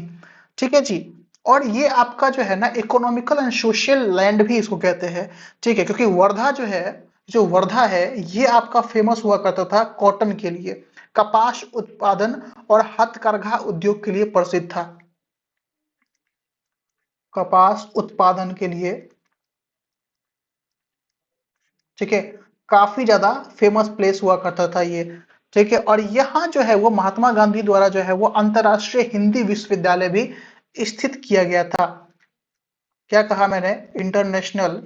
[SPEAKER 1] ठीक है जी, और ये आपका जो है ना इकोनॉमिकल एंड सोशल लैंड भी इसको कहते हैं। ठीक है, क्योंकि वर्धा जो है, जो वर्धा है ये आपका फेमस हुआ करता था कॉटन के लिए, कपास उत्पादन और हथकरघा उद्योग के लिए प्रसिद्ध था। कपास उत्पादन के लिए, ठीक है, काफी ज्यादा फेमस प्लेस हुआ करता था ये। ठीक है, और यहाँ जो है वो महात्मा गांधी द्वारा जो है वो अंतरराष्ट्रीय हिंदी विश्वविद्यालय भी स्थित किया गया था। क्या कहा मैंने? International,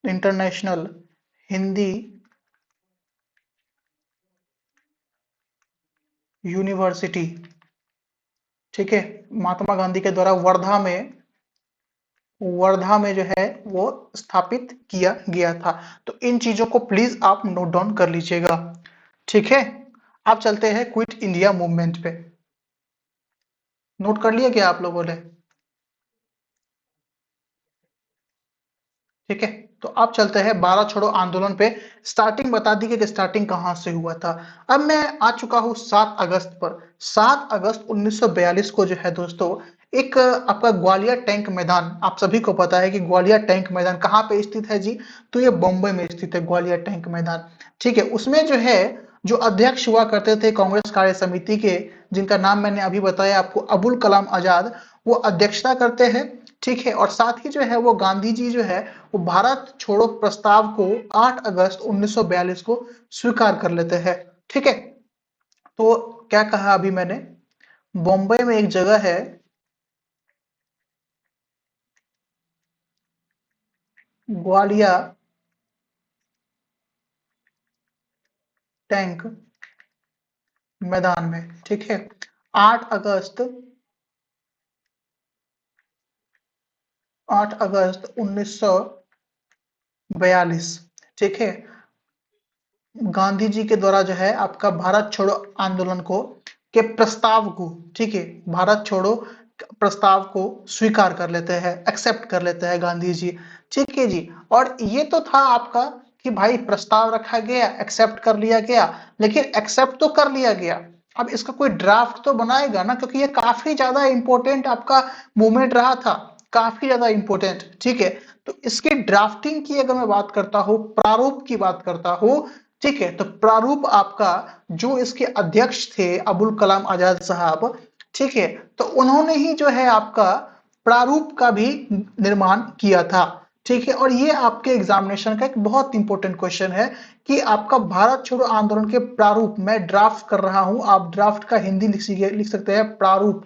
[SPEAKER 1] international Hindi university. ठीक है, महात्मा गांधी के द्वारा वर्धा में जो है वो स्थापित किया गया था। तो इन चीजों को प्लीज आप नोट डाउन कर लीजिएगा। ठीक है, आप चलते हैं क्विट इंडिया मूवमेंट पे। नोट कर लिया क्या आप लोगों ने? ठीक है, तो अब चलते हैं भारत छोड़ो आंदोलन पे। स्टार्टिंग बता दी कि स्टार्टिंग कहां से हुआ था। अब मैं आ चुका हूं 7 अगस्त पर। 7 अगस्त 1942 को जो है दोस्तों, एक आपका ग्वालियर टैंक मैदान, आप सभी को पता है कि ग्वालियर टैंक मैदान कहाँ पे स्थित है जी? तो ये बॉम्बे में स्थित है ग्वालियर टैंक मैदान। ठीक है, उसमें जो है जो अध्यक्ष हुआ करते थे कांग्रेस कार्य समिति के, जिनका नाम मैंने अभी बताया आपको, अबुल कलाम आजाद, वो अध्यक्षता करते हैं। ठीक है, और साथ ही जो है वो गांधी जी जो है वो भारत छोड़ो प्रस्ताव को 8 अगस्त 1942 को स्वीकार कर लेते हैं। ठीक है, तो क्या कहा अभी मैंने? बॉम्बे में एक जगह है, ग्वालियर टैंक मैदान में। ठीक है, 8 अगस्त, 8 अगस्त 1942। ठीक है, गांधी जी के द्वारा जो है आपका भारत छोड़ो आंदोलन को के प्रस्ताव को, ठीक है, भारत छोड़ो प्रस्ताव को स्वीकार कर लेते हैं, एक्सेप्ट कर लेते हैं गांधी जी। ठीक है जी, और ये तो था आपका कि भाई प्रस्ताव रखा गया, एक्सेप्ट कर लिया गया, लेकिन एक्सेप्ट तो कर लिया गया, अब इसका कोई ड्राफ्ट तो बनाएगा ना, क्योंकि ये काफी ज्यादा इंपॉर्टेंट आपका मूवमेंट रहा था, काफी ज्यादा इंपॉर्टेंट। ठीक है, तो इसकी ड्राफ्टिंग की अगर मैं बात करता हूँ, प्रारूप की बात करता हूँ, ठीक है, तो प्रारूप आपका जो इसके अध्यक्ष थे अबुल कलाम आजाद साहब, ठीक है, तो उन्होंने ही जो है आपका प्रारूप का भी निर्माण किया था। ठीक है, और ये आपके एग्जामिनेशन का एक बहुत इंपॉर्टेंट क्वेश्चन है कि आपका भारत छोड़ो आंदोलन के प्रारूप, मैं ड्राफ्ट कर रहा हूं, आप ड्राफ्ट का हिंदी लिख सकते हैं प्रारूप,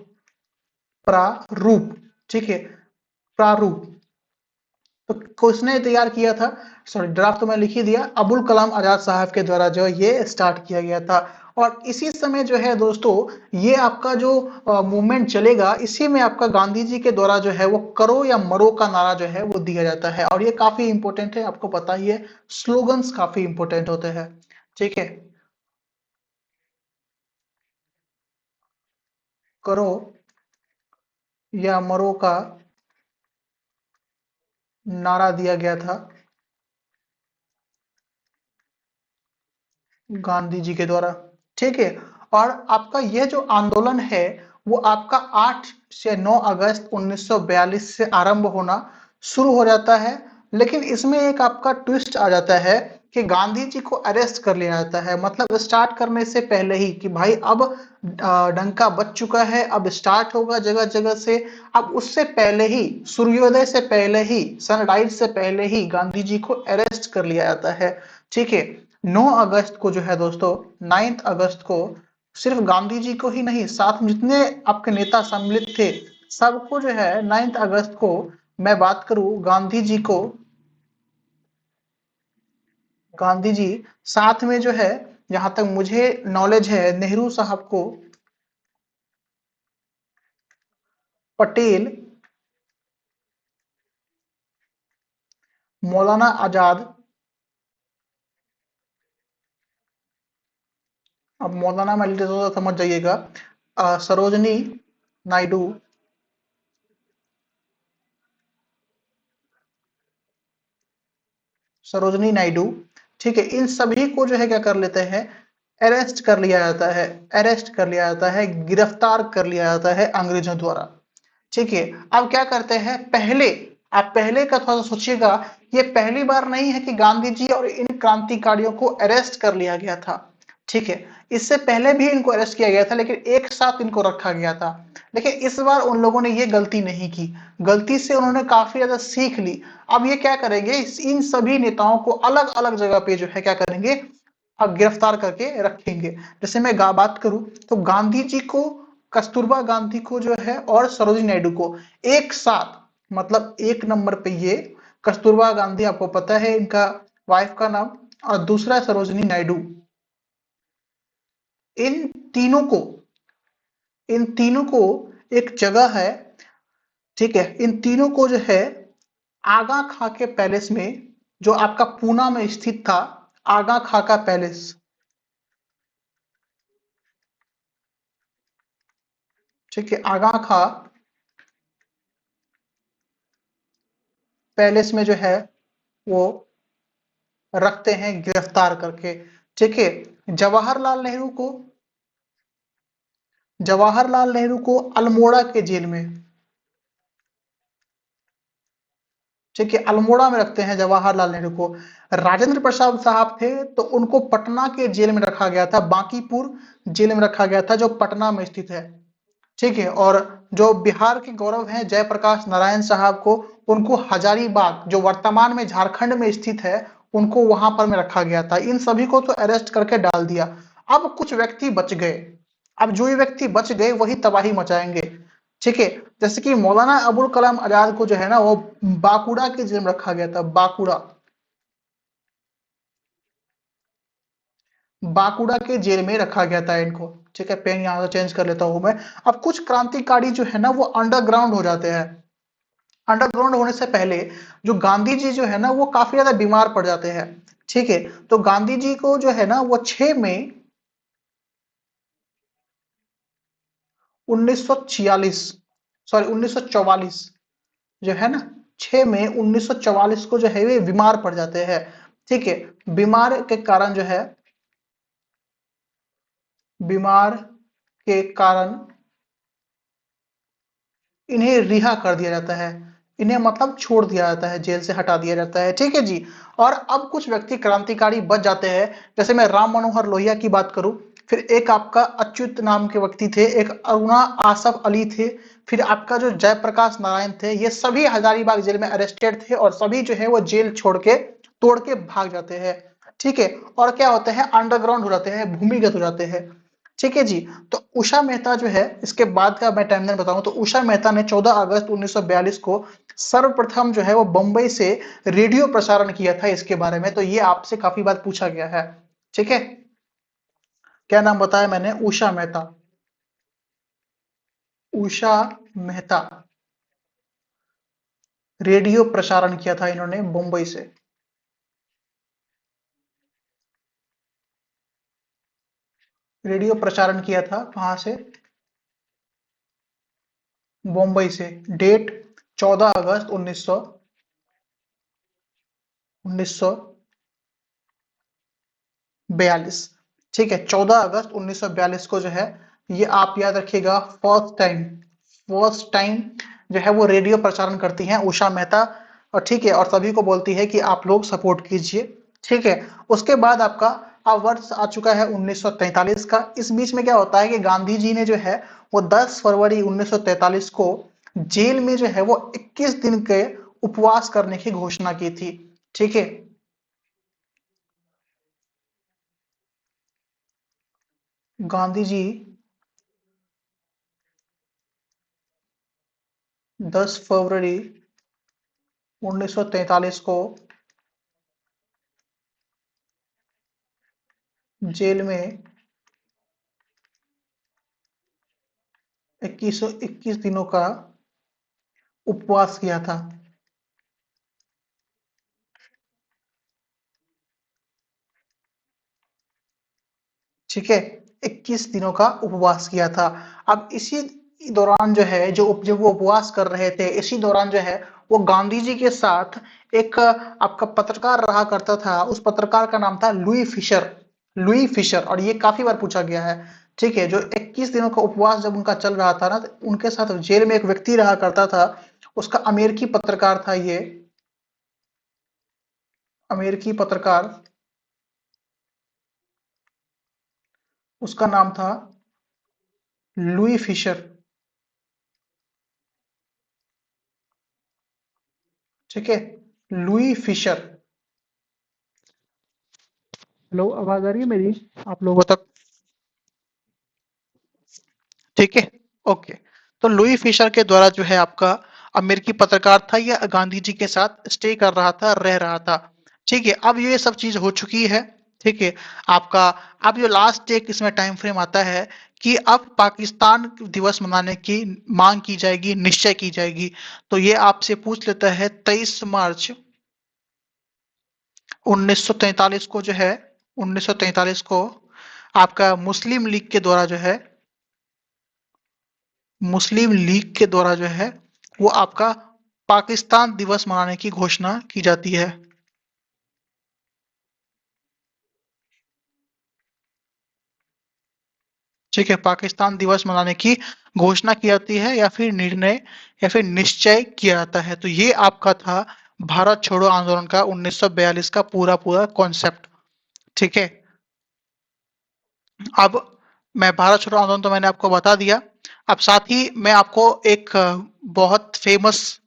[SPEAKER 1] प्रारूप। ठीक है, प्रारूप, तो किसने तैयार किया था? सॉरी, ड्राफ्ट तो मैं लिख ही दिया, अबुल कलाम आजाद साहब के द्वारा जो ये स्टार्ट किया गया था। और इसी समय जो है दोस्तों, ये आपका जो मूवमेंट चलेगा, इसी में आपका गांधी जी के द्वारा जो है वो करो या मरो का नारा जो है वो दिया जाता है। और ये काफी इंपॉर्टेंट है, आपको पता ही है, स्लोगन्स काफी इंपॉर्टेंट होते हैं। ठीक है, करो या मरो का नारा दिया गया था गांधी जी के द्वारा। ठीक है, और आपका यह जो आंदोलन है वो आपका 8 से 9 अगस्त 1942 से आरंभ होना शुरू हो जाता है। लेकिन इसमें एक आपका ट्विस्ट आ जाता है कि गांधी जी को अरेस्ट कर लिया जाता है, मतलब स्टार्ट करने से पहले ही, कि भाई अब डंका बज चुका है, अब स्टार्ट होगा जगह जगह से। अब उससे पहले ही, सूर्योदय से पहले ही, सनराइज से पहले ही गांधी जी को अरेस्ट कर लिया जाता है। ठीक है, 9 अगस्त को जो है दोस्तों, 9 अगस्त को सिर्फ गांधी जी को ही नहीं, साथ में जितने आपके नेता सम्मिलित थे, सबको जो है 9 अगस्त को, मैं बात करूं गांधी जी को, गांधी जी साथ में जो है, जहां तक मुझे नॉलेज है, नेहरू साहब को, पटेल, मौलाना आजाद, अब मौलाना मैं लेते तो समझ जाइएगा, सरोजनी नायडू, सरोजनी नायडू, ठीक है, इन सभी को जो है क्या कर लेते हैं, अरेस्ट कर लिया जाता है, अरेस्ट कर लिया जाता है, गिरफ्तार कर लिया जाता है अंग्रेजों द्वारा। ठीक है, अब क्या करते हैं, पहले, आप पहले का थोड़ा सा सोचिएगा, ये पहली बार नहीं है कि गांधी जी और इन क्रांतिकारियों को अरेस्ट कर लिया गया था। ठीक है, इससे पहले भी इनको अरेस्ट किया गया था, लेकिन एक साथ इनको रखा गया था। लेकिन इस बार उन लोगों ने ये गलती नहीं की, गलती से उन्होंने काफी ज्यादा सीख ली। अब ये क्या करेंगे, इन सभी नेताओं को अलग अलग जगह पे जो है क्या करेंगे, अब गिरफ्तार करके रखेंगे। जैसे मैं बात करूं तो गांधी जी को, कस्तूरबा गांधी को जो है, और सरोजिनी नायडू को एक साथ, मतलब एक नंबर पे ये कस्तूरबा गांधी, आपको पता है इनका वाइफ का नाम, और दूसरा सरोजिनी नायडू, इन तीनों को, इन तीनों को एक जगह है, ठीक है, इन तीनों को जो है आगा खां के पैलेस में, जो आपका पूना में स्थित था, आगा खां का पैलेस, ठीक है, आगा खां पैलेस में जो है वो रखते हैं गिरफ्तार करके। ठीक है, जवाहरलाल नेहरू को, जवाहरलाल नेहरू को अल्मोड़ा के जेल में, ठीक है, अल्मोड़ा में रखते हैं जवाहरलाल नेहरू को। राजेंद्र प्रसाद साहब थे तो उनको पटना के जेल में रखा गया था, बांकीपुर जेल में रखा गया था, जो पटना में स्थित है। ठीक है, और जो बिहार के गौरव हैं जयप्रकाश नारायण साहब को, उनको हजारीबाग, जो वर्तमान में झारखंड में स्थित है, उनको वहां पर में रखा गया था। इन सभी को तो अरेस्ट करके डाल दिया। अब कुछ व्यक्ति बच गए, अब जो ये व्यक्ति बच गए वही तबाही मचाएंगे। ठीक है, जैसे कि मौलाना अबुल कलाम आजाद को जो है ना, वो बांकुड़ा के जेल में रखा गया था, बांकुड़ा, बांकुड़ा के जेल में रखा गया था इनको। ठीक है, पेन यहां से चेंज कर लेता हूं मैं। अब कुछ क्रांतिकारी जो है ना वो अंडरग्राउंड हो जाते हैं। अंडरग्राउंड होने से पहले जो गांधी जी जो है ना वो काफी ज्यादा बीमार पड़ जाते हैं। ठीक है, तो गांधी जी को जो है ना वो 6 मई 1946, सॉरी 1944, जो है ना 6 मई 1944 को जो है वे बीमार पड़ जाते हैं। ठीक है, बीमार के कारण जो है, बीमार के कारण इन्हें रिहा कर दिया जाता है, इन्हें मतलब छोड़ दिया जाता है, जेल से हटा दिया जाता है। ठीक है जी, और अब कुछ व्यक्ति क्रांतिकारी बच जाते हैं, जैसे मैं राम मनोहर लोहिया की बात करूं, फिर एक आपका अच्युत नाम के व्यक्ति थे, एक अरुणा आसफ अली थे, फिर आपका जो जयप्रकाश नारायण थे, ये सभी हजारीबाग जेल में अरेस्टेड थे, और सभी जो है वो जेल छोड़ के, तोड़ के भाग जाते हैं। ठीक है, और क्या होते हैं, अंडरग्राउंड हो जाते हैं, भूमिगत हो जाते हैं। ठीक है जी, तो उषा मेहता जो है, इसके बाद का मैं टाइमलाइन बताऊं तो उषा मेहता ने 14 अगस्त 1942 को सर्वप्रथम जो है वो बंबई से रेडियो प्रसारण किया था इसके बारे में, तो ये आपसे काफी बार पूछा गया है। ठीक है, क्या नाम बताया मैंने? उषा मेहता। उषा मेहता। रेडियो प्रसारण किया था इन्होंने मुंबई से। रेडियो प्रसारण किया था कहाँ से? मुंबई से। डेट 14 अगस्त 1942। ठीक है, 14 अगस्त 1942 को जो है, ये आप याद रखिएगा, फर्स्ट टाइम जो है वो रेडियो प्रसारण करती हैं उषा मेहता। और ठीक है, और सभी को बोलती है कि आप लोग सपोर्ट कीजिए। ठीक है, उसके बाद आपका अब वर्ष आ चुका है 1943 का। इस बीच में क्या होता है कि गांधी जी ने जो है वो 10 फरवरी 1943 को जेल में जो है वो 21 दिन के उपवास करने की घोषणा की थी। ठीक है, गांधी जी 10 फरवरी 1943 को जेल में 21 दिनों का उपवास किया था। ठीक है, 21 दिनों का उपवास किया था। अब इसी दौरान जो है, जब वो उपवास कर रहे थे, इसी दौरान जो है वो गांधी जी के साथ एक आपका पत्रकार रहा करता था। उस पत्रकार का नाम था लुई फिशर। लुई फिशर, और ये काफी बार पूछा गया है। ठीक है, जो 21 दिनों का उपवास जब उनका चल रहा था ना, तो उनके साथ जेल में एक व्यक्ति रहा करता था। उसका अमेरिकी पत्रकार था ये। अमेरिकी पत्रकार, उसका नाम था लुई फिशर। ठीक है, लुई फिशर। हेलो, आवाज आ रही है मेरी आप लोगों तक? ठीक है, ओके। तो लुई फिशर के द्वारा जो है आपका अमेरिकी पत्रकार था, यह गांधी जी के साथ स्टे कर रहा था, रह रहा था। ठीक है, अब ये सब चीज हो चुकी है। ठीक है, आपका अब जो लास्ट एक इसमें टाइम फ्रेम आता है कि अब पाकिस्तान दिवस मनाने की मांग की जाएगी, निश्चय की जाएगी। तो ये आपसे पूछ लेता है 23 मार्च 1943 को जो है, 1943 को आपका मुस्लिम लीग के द्वारा जो है, मुस्लिम लीग के द्वारा जो है वो आपका पाकिस्तान दिवस मनाने की घोषणा की जाती है। ठीक है, पाकिस्तान दिवस मनाने की घोषणा की जाती है, या फिर निर्णय, या फिर निश्चय किया जाता है। तो ये आपका था भारत छोड़ो आंदोलन का 1942 का पूरा पूरा कॉन्सेप्ट। ठीक है, अब मैं भारत छोड़ो आंदोलन तो मैंने आपको बता दिया। अब साथ ही मैं आपको एक बहुत फेमस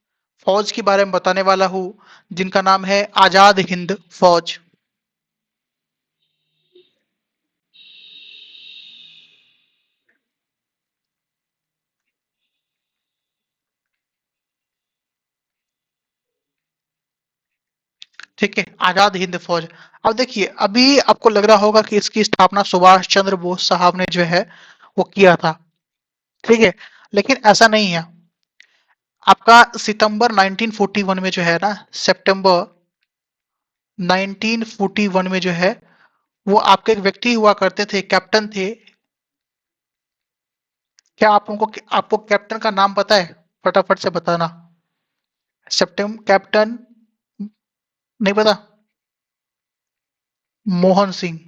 [SPEAKER 1] फौज के बारे में बताने वाला हूँ, जिनका नाम है आजाद हिंद फौज। ठीक है, आजाद हिंद फौज। अब देखिए, अभी आपको लग रहा होगा कि इसकी स्थापना सुभाष चंद्र बोस साहब ने जो है वो किया था। ठीक है, लेकिन ऐसा नहीं है। आपका सितंबर 1941 में जो है ना, सितंबर 1941 में जो है वो आपके एक व्यक्ति हुआ करते थे, कैप्टन थे। क्या आपको कैप्टन का नाम पता है? फटाफट से बताना। सितंबर कैप्टन नहीं पता? मोहन सिंह।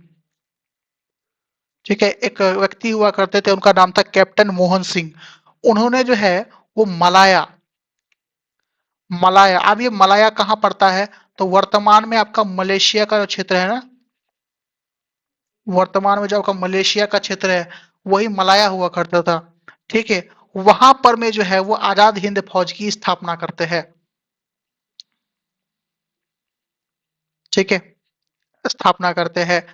[SPEAKER 1] ठीक है, एक व्यक्ति हुआ करते थे, उनका नाम था कैप्टन मोहन सिंह। उन्होंने जो है वो मलाया, मलाया, अब ये मलाया कहाँ पड़ता है? तो वर्तमान में आपका मलेशिया का जो क्षेत्र है ना, वर्तमान में जो आपका मलेशिया का क्षेत्र है, वही मलाया हुआ करता था। ठीक है, वहां पर में जो है वो आजाद हिंद फौज की स्थापना करते हैं। ठीक है, स्थापना करते हैं।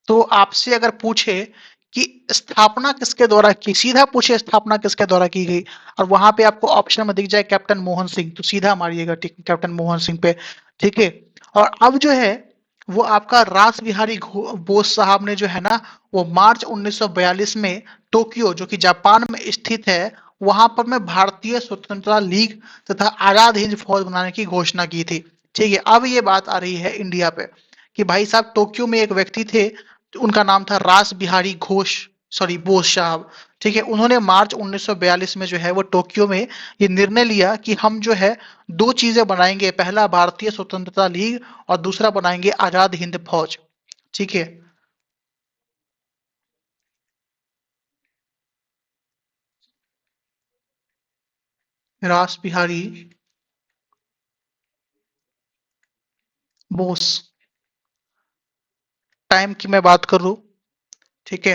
[SPEAKER 1] तो आपसे अगर पूछे कि स्थापना किसके द्वारा की, सीधा पूछे स्थापना किसके द्वारा की गई, और वहां पे आपको ऑप्शन में दिख जाए कैप्टन मोहन सिंह, तो सीधा मारिएगा, ठीक, कैप्टन मोहन सिंह पे। ठीक है, और अब जो है वो आपका रास बिहारी बोस साहब ने जो है ना, वो मार्च 1942 में टोक्यो जो कि जापान में स्थित है, वहां पर में भारतीय स्वतंत्रता लीग तथा आजाद हिंद फौज बनाने की घोषणा की थी। ठीक है, अब ये बात आ रही है इंडिया पे कि भाई साहब टोक्यो में एक व्यक्ति थे, उनका नाम था रास बिहारी घोष, सॉरी बोस साहब। ठीक है, उन्होंने मार्च 1942 में जो है वो टोक्यो में ये निर्णय लिया कि हम जो है दो चीजें बनाएंगे, पहला भारतीय स्वतंत्रता लीग और दूसरा बनाएंगे आजाद हिंद फौज। ठीक है, रास बिहारी बोस, टाइम की मैं बात करूं, ठीक है,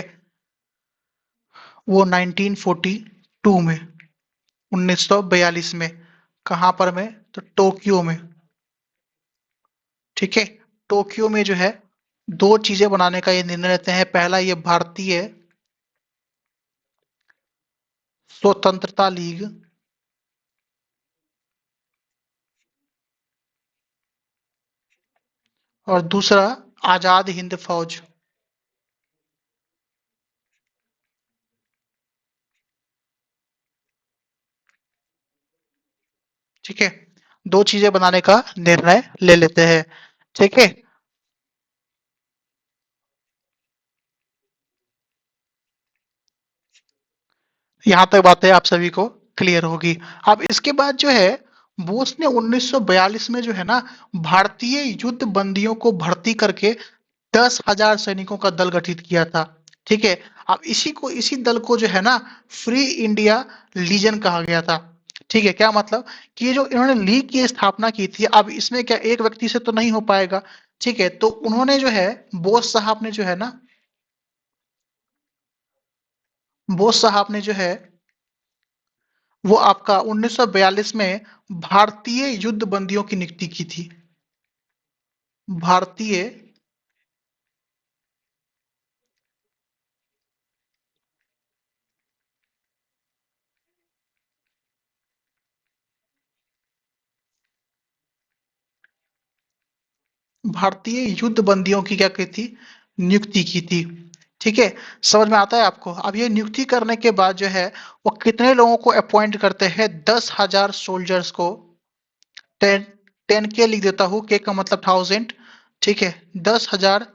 [SPEAKER 1] वो 1942 में, 1942 में, कहां पर में, तो टोक्यो में। ठीक है, टोक्यो में जो है दो चीजें बनाने का ये निर्णय लेते हैं, पहला ये भारतीय स्वतंत्रता लीग और दूसरा आजाद हिंद फौज। ठीक है, दो चीजें बनाने का निर्णय ले लेते हैं। ठीक है, यहाँ तक बातें आप सभी को क्लियर होगी। अब इसके बाद जो है बोस ने 1942 में जो है ना भारतीय युद्ध बंदियों को भर्ती करके 10,000 सैनिकों का दल गठित किया था। ठीक है, अब इसी दल को जो है ना फ्री इंडिया लीजन कहा गया था। ठीक है, क्या मतलब कि ये जो इन्होंने लीग की स्थापना की थी, अब इसमें क्या एक व्यक्ति से तो नहीं हो पाएगा। ठीक है, तो उन्होंने जो है बोस साहब ने जो है ना, बोस साहब ने जो है वो आपका 1942 में भारतीय युद्ध बंदियों की नियुक्ति की थी। भारतीय भारतीय युद्ध बंदियों की क्या की थी, नियुक्ति की थी। ठीक है, समझ में आता है आपको। अब ये नियुक्ति करने के बाद जो है वो कितने लोगों को अपॉइंट करते हैं, 10,000 सोल्जर्स को। 10, 10 के लिख देता हूँ, के का मतलब 1000। ठीक है, 10,000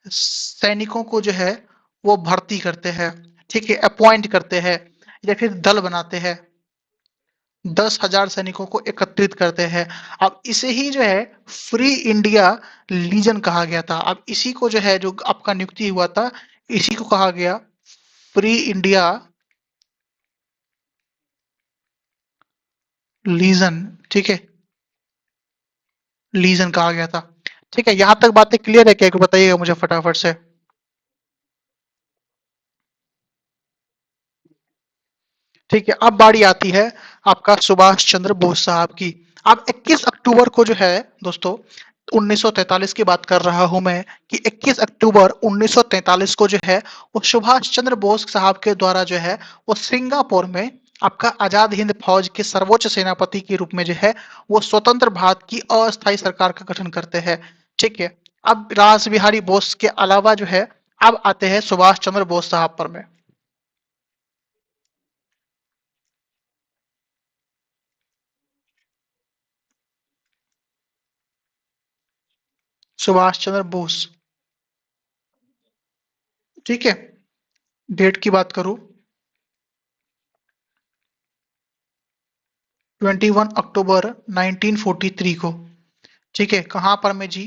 [SPEAKER 1] सैनिकों को जो है वो भर्ती करते हैं। ठीक है, अपॉइंट करते हैं या फिर दल बनाते हैं, 10,000 सैनिकों को एकत्रित करते हैं। अब इसे ही जो है फ्री इंडिया लीजन कहा गया था। अब इसी को जो है जो आपका नियुक्ति हुआ था, इसी को कहा गया फ्री इंडिया लीजन। ठीक है, लीजन कहा गया था। ठीक है, यहां तक बातें क्लियर है क्या, एक बार बताइएगा मुझे फटाफट से। ठीक है, अब बारी आती है आपका सुभाष चंद्र बोस साहब की। अब 21 अक्टूबर को जो है दोस्तों 1943 की बात कर रहा हूं मैं, कि 21 अक्टूबर 1943 को जो है वो सुभाष चंद्र बोस साहब के द्वारा जो है वो सिंगापुर में आपका आजाद हिंद फौज के सर्वोच्च सेनापति के रूप में जो है वो स्वतंत्र भारत की अस्थायी सरकार का गठन करते हैं। ठीक है, अब रास बिहारी बोस के अलावा जो है अब आते हैं सुभाष चंद्र बोस साहब पर में। सुभाष चंद्र बोस। ठीक है, डेट की बात करूं, 21 अक्टूबर 1943 को। ठीक है, कहां पर में जी,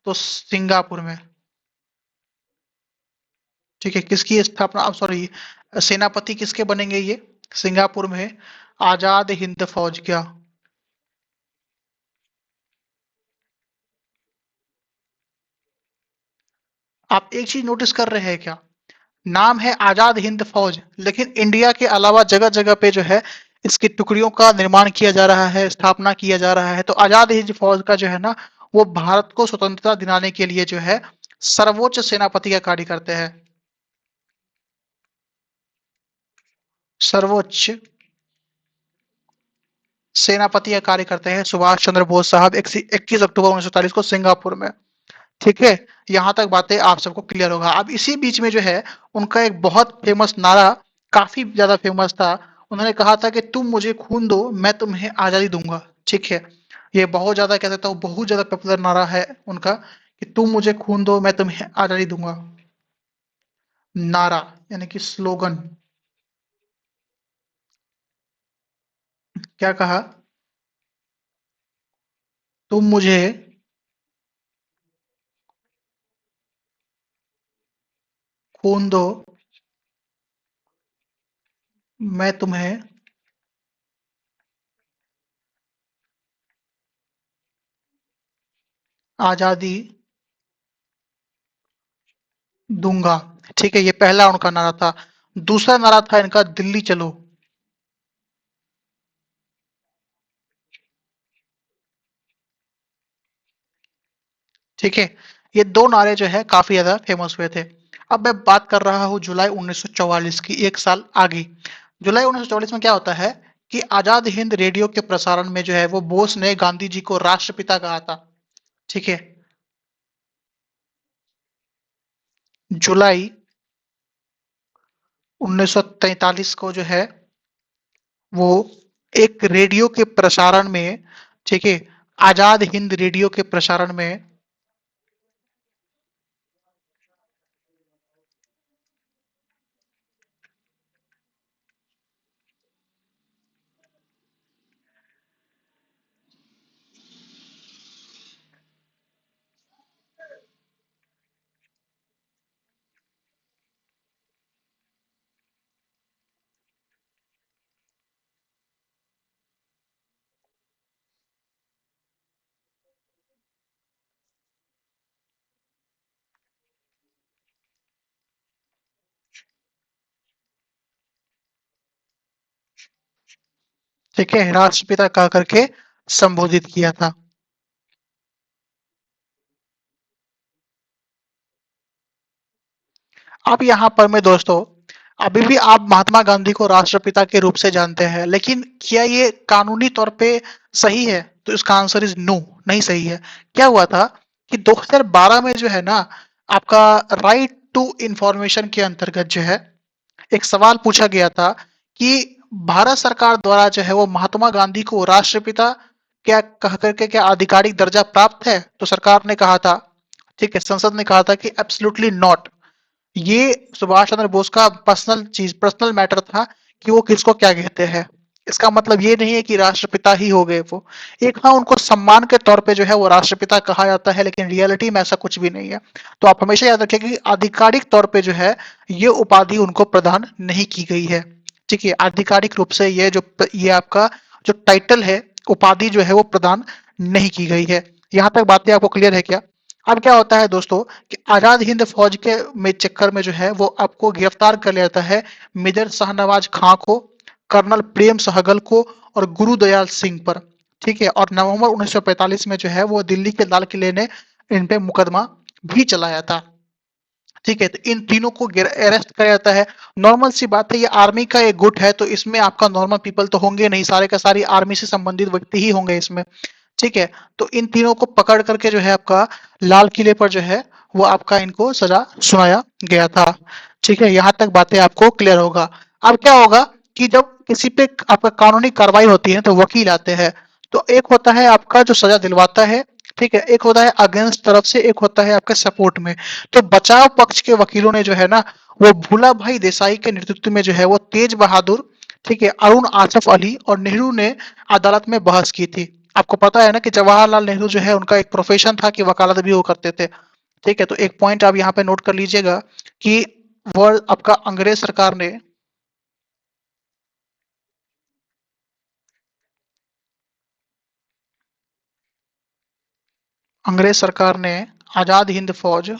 [SPEAKER 1] तो सिंगापुर में। ठीक है, किसकी स्थापना, अब सॉरी, सेनापति किसके बनेंगे ये, सिंगापुर में आजाद हिंद फौज क्या। आप एक चीज नोटिस कर रहे हैं क्या, नाम है आजाद हिंद फौज, लेकिन इंडिया के अलावा जगह जगह पे जो है इसकी टुकड़ियों का निर्माण किया जा रहा है, स्थापना किया जा रहा है। तो आजाद हिंद फौज का जो है ना वो भारत को स्वतंत्रता दिलाने के लिए जो है सर्वोच्च सेनापति का कार्य करते हैं। सर्वोच्च सेनापति का कार्य करते हैं सुभाष चंद्र बोस साहब 21 अक्टूबर 1947 को सिंगापुर में। ठीक है? यहाँ तक बातें आप सबको क्लियर होगा। अब इसी बीच में जो है, उनका एक बहुत फेमस नारा, काफ़ी ज़्यादा फेमस था। उन्होंने कहा था कि तुम मुझे खून दो, मैं तुम्हें आज़ादी दूँगा। ठीक है? ये बहुत ज़्यादा कह सकता हूँ, बहुत ज़्यादा पॉपुलर नारा है उनका कि तुम मुझे खून दो, मैं तुम्हें आज़ादी दूँगा। नारा यानी कि स्लोगन। क्या कहा? तुम मुझे खून दो, मैं तुम्हें आज़ादी दूँगा। ठीक है? ये पहला उनका नारा था। दूसरा नारा था इनका, दिल्ली चलो। ठीक है? ये 2 नारे जो है काफ़ी ज़्यादा फेमस हुए थे। अब मैं बात कर रहा हूँ जुलाई 1944 की, 1 साल आगे। जुलाई 1944 में क्या होता है कि आज़ाद हिंद रेडियो के प्रसारण में जो है वो बोस ने गांधी जी को राष्ट्रपिता कहा था। ठीक है? जुलाई 1943 को जो है वो एक रेडियो के प्रसारण में, ठीक है? आज़ाद हिंद रेडियो के प्रसारण में, ठीक है? राष्ट्रपिता कह करके संबोधित किया था। अब यहाँ पर मैं दोस्तों, अभी भी आप महात्मा गांधी को राष्ट्रपिता के रूप से जानते हैं, लेकिन क्या ये कानूनी तौर पे सही है? तो इसका आंसर इज नो, नहीं सही है। क्या हुआ था कि 2012 में जो है ना, आपका राइट टू इंफॉर्मेशन के अंतर्गत जो है एक सवाल पूछा गया था कि भारत सरकार द्वारा जो है वो महात्मा गांधी को राष्ट्रपिता क्या कह करके क्या आधिकारिक दर्जा प्राप्त है? तो सरकार ने कहा था, ठीक है, संसद ने कहा था कि एब्सोल्युटली नॉट। ये सुभाष चंद्र बोस का पर्सनल चीज, पर्सनल मैटर था कि वो किसको क्या कहते हैं। इसका मतलब ये नहीं है कि राष्ट्रपिता ही हो गए वो। एक हाँ, उनको सम्मान के तौर पे जो है वो राष्ट्रपिता कहा जाता है, लेकिन रियलिटी में ऐसा कुछ भी नहीं है। तो आप हमेशा याद रखिए कि आधिकारिक तौर पे जो है ये उपाधि उनको प्रदान नहीं की गई है। ठीक है? आधिकारिक रूप से ये आपका जो टाइटल है, उपाधि जो है वो प्रदान नहीं की गई है। यहाँ तक बातें आपको क्लियर है क्या? अब क्या होता है दोस्तों कि आजाद हिंद फौज के में चक्कर में जो है वो आपको गिरफ्तार कर लिया जाता है, मेजर शाहनवाज खां को, कर्नल प्रेम सहगल को और गुरुदयाल सिंह पर। ठीक है? और नवंबर 1945 में जो है वो दिल्ली के लाल किले ने इन पे मुकदमा भी चलाया था। ठीक है? तो इन तीनों को अरेस्ट किया जाता है। नॉर्मल सी बात है, ये आर्मी का एक गुट है, तो इसमें आपका नॉर्मल पीपल तो होंगे नहीं, सारे का सारी आर्मी से संबंधित व्यक्ति ही होंगे इसमें। ठीक है? तो इन तीनों को पकड़ करके जो है आपका लाल किले पर जो है वो आपका इनको सजा सुनाया गया था। ठीक है? यहाँ तक बातें आपको क्लियर होगा। अब क्या होगा कि जब किसी पे आपका कानूनी कार्रवाई होती है तो वकील आते हैं। तो एक होता है आपका जो सजा दिलवाता है, ठीक है? एक होता है अगेंस्ट तरफ से, एक होता है आपके सपोर्ट में। तो बचाव पक्ष के वकीलों ने जो है ना, वो भूला भाई देसाई के नेतृत्व में जो है वो तेज बहादुर, ठीक है, अरुण आसफ अली और नेहरू ने अदालत में बहस की थी। आपको पता है ना कि जवाहरलाल नेहरू जो है उनका एक प्रोफेशन था कि वकालत भी वो करते थे। ठीक है? तो एक पॉइंट आप यहाँ पे नोट कर लीजिएगा कि वो आपका अंग्रेज सरकार ने आजाद हिंद फौज,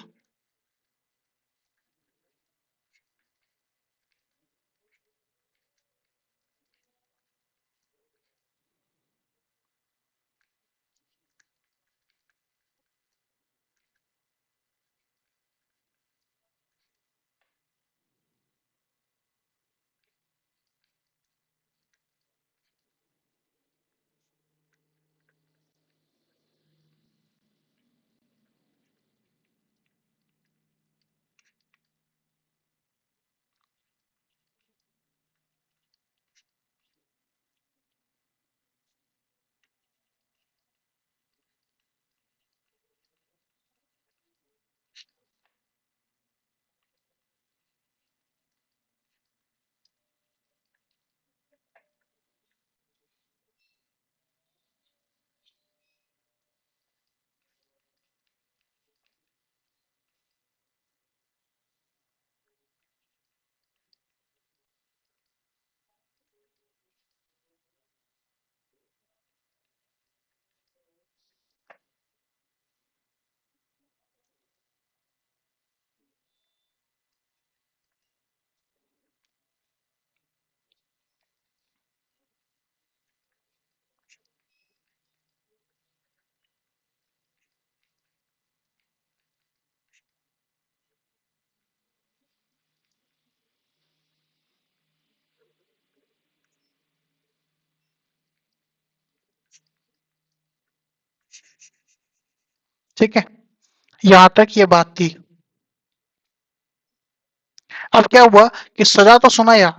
[SPEAKER 1] ठीक है, यहां तक ये बात थी। अब क्या हुआ कि सजा तो सुनाया,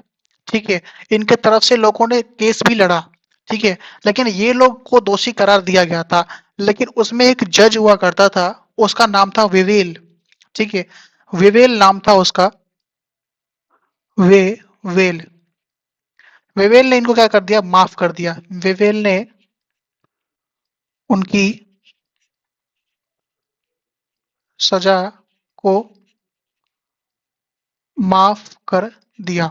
[SPEAKER 1] ठीक है, इनके तरफ से लोगों ने केस भी लड़ा, ठीक है, लेकिन ये लोग को दोषी करार दिया गया था। लेकिन उसमें एक जज हुआ करता था, उसका नाम था विवेल, ठीक है, विवेल नाम था उसका। वे वेल विवेल ने इनको क्या कर दिया, माफ कर दिया। विवेल ने उनकी सजा को माफ कर दिया।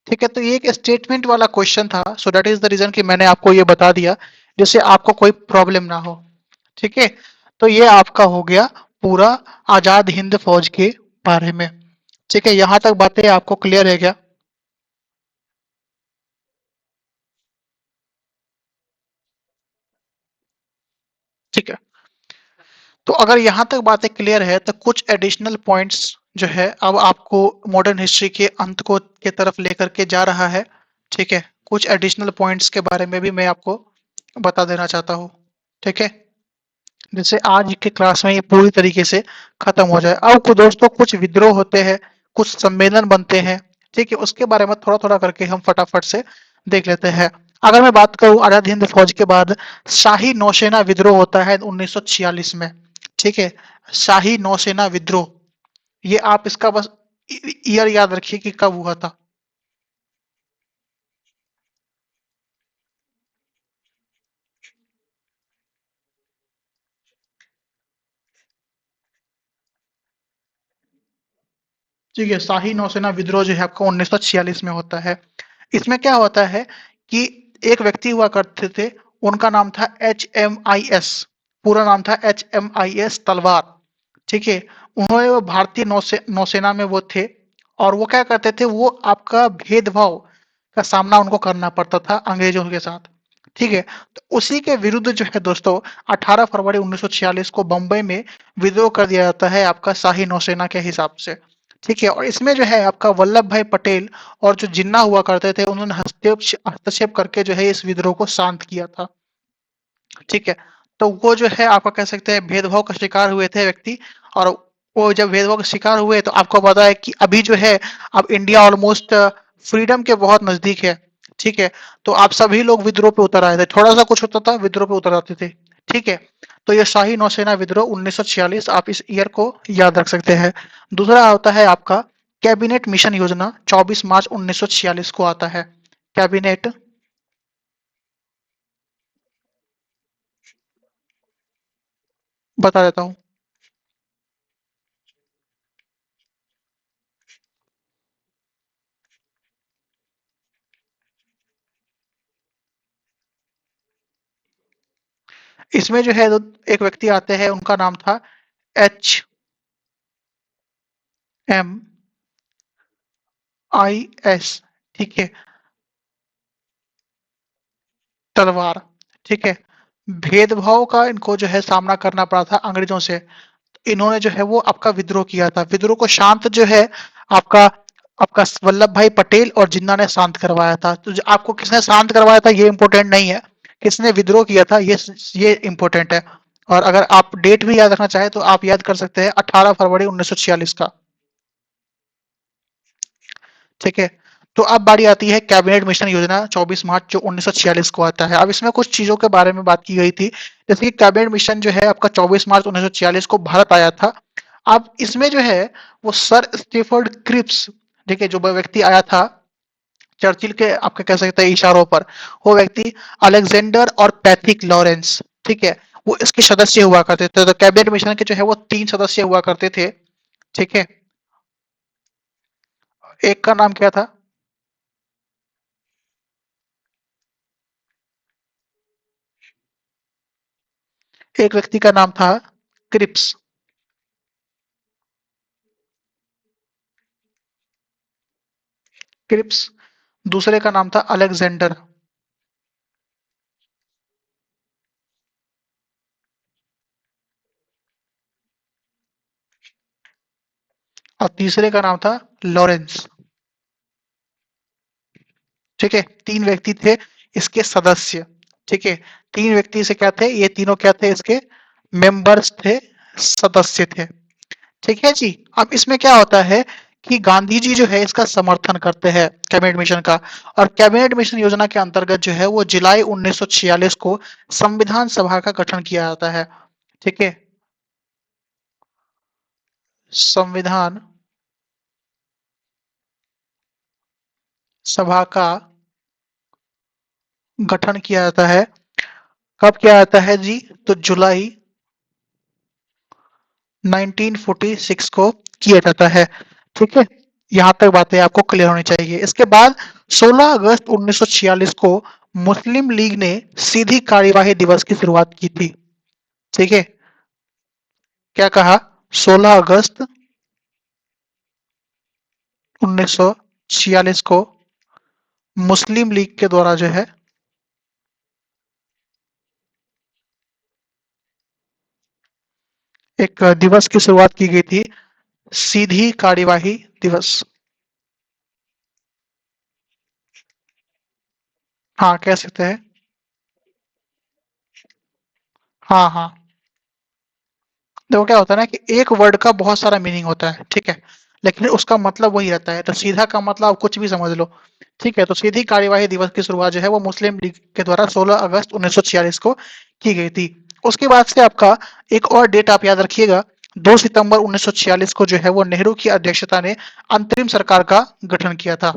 [SPEAKER 1] ठीक है, तो ये एक स्टेटमेंट वाला क्वेश्चन था, so that is the reason कि मैंने आपको ये बता दिया, जिससे आपको कोई प्रॉब्लम ना हो। ठीक है, तो ये आपका हो गया पूरा आजाद हिंद फौज के बारे में। ठीक है, यहां तक बातें आपको क्लियर है क्या? ठीक है, तो अगर यहां तक बातें क्लियर है तो कुछ एडिशनल पॉइंट्स जो है अब आपको मॉडर्न हिस्ट्री के अंत को के तरफ लेकर के जा रहा है। ठीक है, कुछ एडिशनल पॉइंट्स के बारे में भी मैं आपको बता देना चाहता हूँ। ठीक है, जिससे आज के क्लास में ये पूरी तरीके से खत्म हो जाए। अब दोस्तों कुछ विद्रोह होते हैं, कुछ सम्मेलन बनते हैं, ठीक है, उसके बारे में थोड़ा थोड़ा करके हम फटाफट से देख लेते हैं। अगर मैं बात करूं आजाद हिंद फौज के बाद शाही नौसेना विद्रोह होता है 1946 में। ठीक है, शाही नौसेना विद्रोह, ये आप इसका बस ईयर याद रखिए कि कब हुआ था। ठीक है, शाही नौसेना विद्रोह जो है आपका 1946 में होता है। इसमें क्या होता है कि एक व्यक्ति हुआ करते थे, उनका नाम था HMIS, पूरा नाम था HMIS तलवार। ठीक है, उन्होंने वो भारतीय नौसेना में वो थे, और वो क्या करते थे, वो आपका भेदभाव का सामना उनको करना पड़ता था अंग्रेजों के साथ। ठीक है, तो उसी के विरुद्ध जो है दोस्तों 18 फरवरी 1946 को बंबई में विद्रोह कर दिया जाता है आपका शाही नौसेना के हिसाब से। ठीक है, और इसमें जो है आपका वल्लभ भाई पटेल और जो जिन्ना हुआ करते थे, उन्होंने हस्तक्षेप हस्तक्षेप करके जो है इस विद्रोह को शांत किया था। ठीक है, तो वो जो है आपका कह सकते हैं भेदभाव का शिकार हुए थे व्यक्ति, और वो जब भेदभाव का शिकार हुए तो आपको पता है कि अभी जो है अब इंडिया ऑलमोस्ट फ्रीडम के बहुत नजदीक है। ठीक है, तो आप सभी लोग विद्रोह पे उतर आए थे, थोड़ा सा कुछ होता था विद्रोह पे उतर आते थे। ठीक है, तो ये शाही नौसेना विद्रोह 1946, आप इस ईयर को याद रख सकते हैं। दूसरा होता है आपका कैबिनेट मिशन योजना, 24 मार्च 1946 को आता है। कैबिनेट, बता देता हूँ। इसमें जो है एक व्यक्ति आते हैं, उनका नाम था HMIS। ठीक है, तलवार। ठीक है, भेदभाव का इनको जो है सामना करना पड़ा था अंग्रेजों से। इन्होंने जो है वो आपका विद्रोह किया था, विद्रोह को शांत जो है आपका आपका वल्लभ भाई पटेल और जिन्ना ने शांत करवाया था। तो आपको किसने शांत करवाया था ये इंपॉर्टेंट नहीं है, किसने विद्रोह किया था ये इंपॉर्टेंट है। और अगर आप डेट भी याद रखना चाहे तो आप याद कर सकते हैं 18 फरवरी 1946 का। ठीक है, तो अब बारी आती है कैबिनेट मिशन योजना 24 मार्च जो 1946 को आता है। अब इसमें कुछ चीजों के बारे में बात की गई थी, जैसे कि कैबिनेट मिशन जो है आपका 24 मार्च 1946 को भारत आया था। अब इसमें जो है वो सर स्टीफर्ड क्रिप्स, ठीक है, जो व्यक्ति आया था चर्चिल के आपके कह सकते हैं इशारों पर, वो व्यक्ति अलेक्जेंडर और पैथिक लॉरेंस, ठीक है, वो इसके सदस्य हुआ करते थे। तो कैबिनेट मिशन के जो है वो 3 सदस्य हुआ करते थे। ठीक है, एक का नाम क्या था? एक व्यक्ति का नाम था क्रिप्स, क्रिप्स, दूसरे का नाम था अलेक्जेंडर, और तीसरे का नाम था लॉरेंस। ठीक है, 3 व्यक्ति थे इसके सदस्य। ठीक है, 3 व्यक्ति से क्या थे, ये तीनों क्या थे इसके मेंबर्स थे, सदस्य थे। ठीक है जी। अब इसमें क्या होता है कि गांधी जी जो है इसका समर्थन करते हैं कैबिनेट मिशन का, और कैबिनेट मिशन योजना के अंतर्गत जो है वो जुलाई 1946 को संविधान सभा का गठन किया जाता है। ठीक है। संविधान सभा का गठन किया जाता है। कब किया जाता है जी? तो जुलाई 1946 को किया जाता है। ठीक है। यहाँ तक बातें आपको क्लियर होनी चाहिए। इसके बाद 16 अगस्त 1946 को मुस्लिम लीग ने सीधी कार्यवाही दिवस की शुरुआत की थी। ठीक है। क्या कहा? 16 अगस्त 1946 को मुस्लिम लीग के द्वारा जो है एक दिवस की शुरुआत की गई थी, सीधी कार्यवाही दिवस। हाँ, कह सकते हैं। हाँ हाँ। देखो क्या होता है ना कि एक वर्ड का बहुत सारा मीनिंग होता है, ठीक है, लेकिन उसका मतलब वही रहता है। तो सीधा का मतलब आप कुछ भी समझ लो। ठीक है। तो सीधी कार्यवाही दिवस की शुरुआत जो है वो मुस्लिम लीग के द्वारा 16 अगस्त 1946 को की गई थी। उसके बाद से आपका एक और डेट आप याद रखिएगा। 2 सितंबर 1946 को जो है वो नेहरू की अध्यक्षता में अंतरिम सरकार का गठन किया था।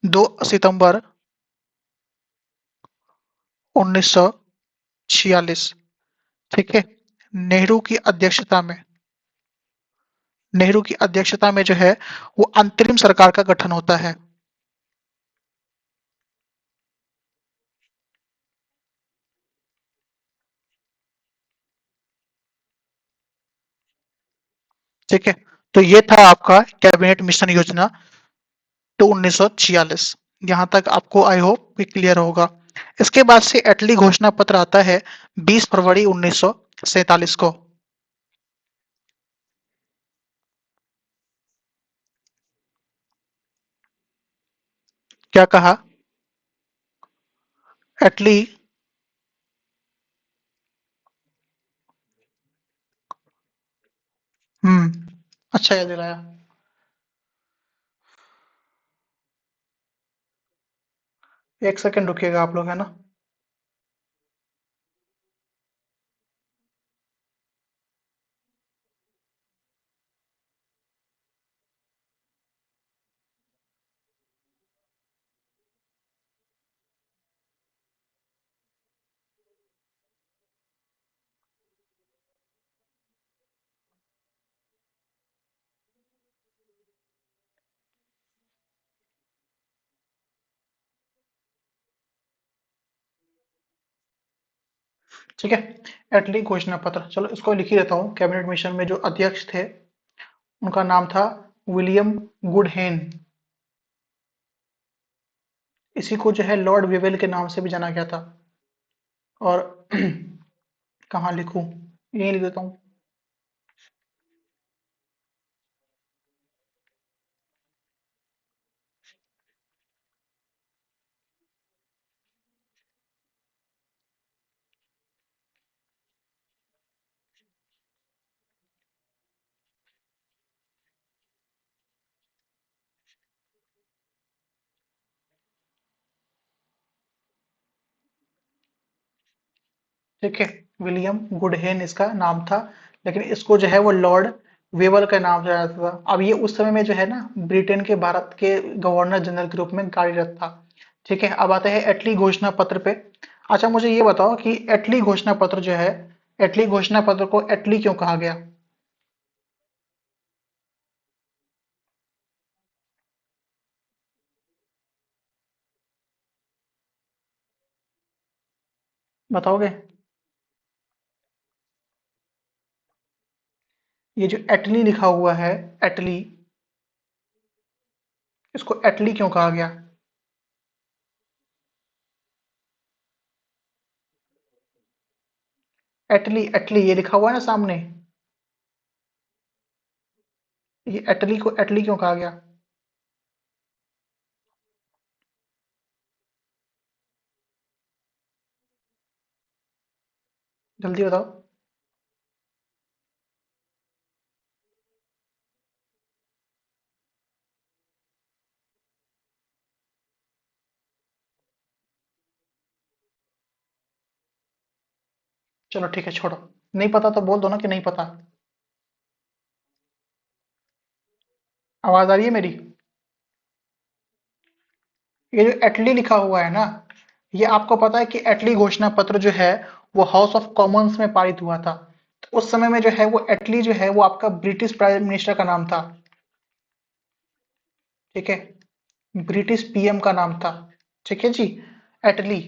[SPEAKER 1] 2 सितंबर 1946। ठीक है। नेहरू की अध्यक्षता में नेहरू की अध्यक्षता में जो है वो अंतरिम सरकार का गठन होता है। ठीक है। तो ये था आपका कैबिनेट मिशन योजना टू 1946। यहाँ तक आपको आई होप कि क्लियर होगा। इसके बाद से एटली घोषणा पत्र आता है 20 फरवरी 1947 को। क्या कहा? एटली। अच्छा याद दिलाया। एक सेकंड रुकिएगा आप लोग, है ना। ठीक है। एटली घोषणा पत्र, चलो इसको लिख ही देता हूँ। कैबिनेट मिशन में जो अध्यक्ष थे उनका नाम था विलियम गुडहेन। इसी को जो है लॉर्ड वेवेल के नाम से भी जाना गया था। और कहाँ लिखूं? यही लिख देता हूँ। ठीक है। विलियम गुडहेन इसका नाम था, लेकिन इसको जो है वो लॉर्ड वेवर के नाम से जाना जाता था। अब ये उस समय में जो है ना ब्रिटेन के भारत के गवर्नर जनरल के रूप में कार्यरत था। ठीक है। अब आते हैं एटली घोषणा पत्र पे। अच्छा, मुझे ये बताओ कि एटली घोषणा पत्र जो है, एटली घोषणा पत्र को एटली क्यों कहा गया? बताओगे? ये जो एटली लिखा हुआ है, एटली, इसको एटली क्यों कहा गया? एटली, एटली ये लिखा हुआ है ना सामने, ये एटली को एटली क्यों कहा गया? जल्दी बताओ। चलो ठीक है, छोड़ो। नहीं पता तो बोल दो ना कि नहीं पता। आवाज आ रही है मेरी? ये जो एटली लिखा हुआ है ना, ये आपको पता है कि एटली घोषणा पत्र जो है वो हाउस ऑफ कॉमन्स में पारित हुआ था। तो उस समय में जो है वो एटली जो है वो आपका ब्रिटिश प्राइम मिनिस्टर का नाम था। ठीक है, ब्रिटिश पीएम का नाम था। ठीक है जी, एटली।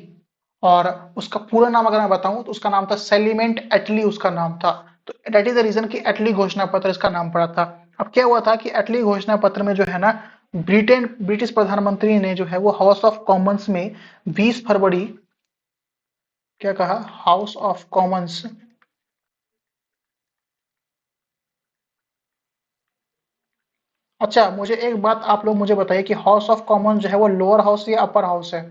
[SPEAKER 1] और उसका पूरा नाम अगर मैं बताऊं तो उसका नाम था सेलिमेंट एटली, उसका नाम था। तो दैट इज द रीजन कि एटली घोषणा पत्र इसका नाम पड़ा था। अब क्या हुआ था कि एटली घोषणा पत्र में जो है ना, ब्रिटिश प्रधानमंत्री ने जो है वो हाउस ऑफ कॉमन्स में 20 फरवरी, क्या कहा, हाउस ऑफ कॉमन्स। अच्छा, मुझे एक बात आप लोग मुझे बताइए कि हाउस ऑफ कॉमन्स जो है वो लोअर हाउस या अपर हाउस है?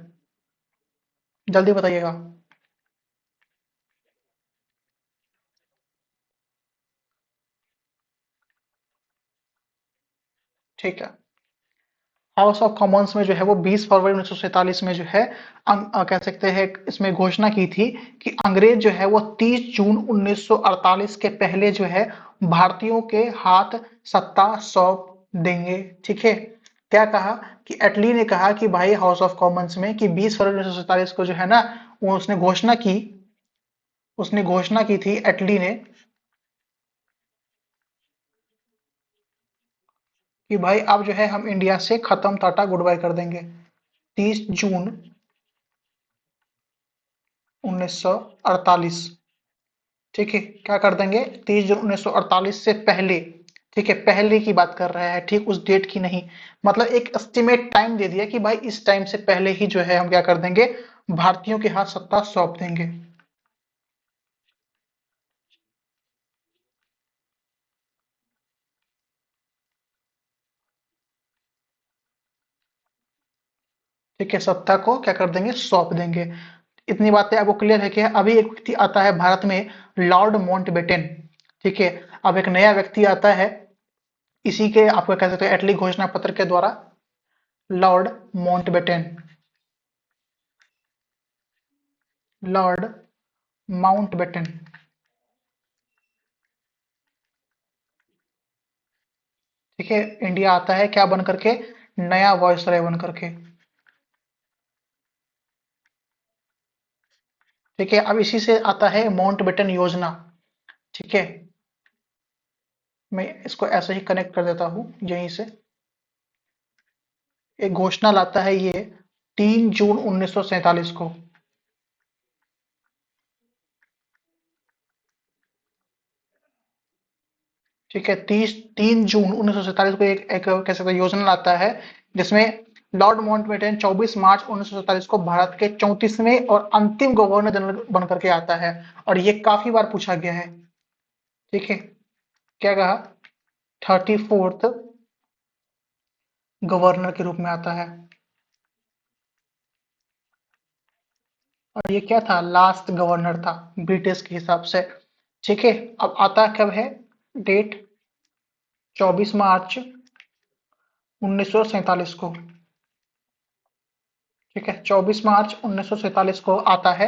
[SPEAKER 1] जल्दी बताइएगा। ठीक है, हाउस ऑफ कॉमन्स में जो है वो 20 फरवरी 1947 में जो है कह सकते हैं इसमें घोषणा की थी कि अंग्रेज जो है वो 30 जून 1948 के पहले जो है भारतीयों के हाथ सत्ता सौंप देंगे। ठीक है, क्या कहा कि एटली ने कहा कि भाई हाउस ऑफ कॉमन्स में कि 20 फरवरी 1947 को जो है ना, वो उसने घोषणा की थी एटली ने कि भाई अब जो है हम इंडिया से खत्म, टाटा गुड बाय कर देंगे। 30 जून 1948। ठीक है, क्या कर देंगे? 30 जून 1948 से पहले। ठीक है, पहले की बात कर रहा है, ठीक उस डेट की नहीं। मतलब एक एस्टिमेट टाइम दे दिया कि भाई इस टाइम से पहले ही जो है हम क्या कर देंगे, भारतीयों के हाथ सत्ता सौंप देंगे। ठीक है, सत्ता को क्या कर देंगे, सौंप देंगे। इतनी बातें आपको क्लियर है? क्या अभी एक व्यक्ति आता है भारत में, लॉर्ड माउंटबेटन। ठीक है, अब एक नया व्यक्ति आता है इसी के, आपको कह सकते हैं एटली घोषणा पत्र के द्वारा, लॉर्ड माउंटबेटन। Lord Mountbatten. ठीक है, इंडिया आता है क्या बन करके, नया वॉयसरॉय बन करके। ठीक है, अब इसी से आता है माउंटबेटन योजना। ठीक है, मैं इसको ऐसे ही कनेक्ट कर देता हूं यहीं से। एक घोषणा लाता है ये 3 जून 1947 को। ठीक है, 3 जून 1947 को एक कह सकते हैं योजना लाता है, जिसमें लॉर्ड माउंटबेटन 24 मार्च 1947 को भारत के 34वें और अंतिम गवर्नर जनरल बन करके आता है। और ये काफी बार पूछा गया है। ठीक है, क्या कहा, 34th गवर्नर के रूप में आता है। और ये क्या था, लास्ट गवर्नर था ब्रिटिश के हिसाब से। ठीक है, अब आता कब है, डेट 24 मार्च 1947 को। ठीक है, 24 मार्च 1947 को आता है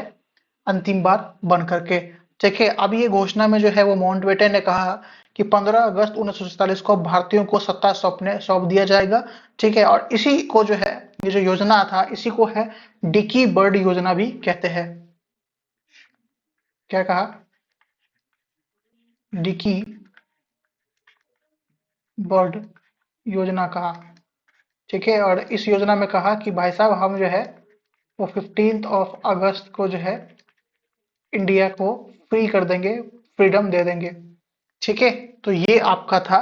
[SPEAKER 1] अंतिम बार बन करके। ठीक है, अब ये घोषणा में जो है वो माउंटबेटन ने कहा कि 15 अगस्त 1947 को भारतीयों को सत्ता सौंप दिया जाएगा। ठीक है, और इसी को जो है, ये जो योजना था इसी को है डिकी बर्ड योजना भी कहते हैं। क्या कहा, डिकी बर्ड योजना कहा। ठीक है, और इस योजना में कहा कि भाई साहब हम जो है वो 15 अगस्त को जो है इंडिया को फ्री कर देंगे, फ्रीडम दे देंगे। ठीक है, तो ये आपका था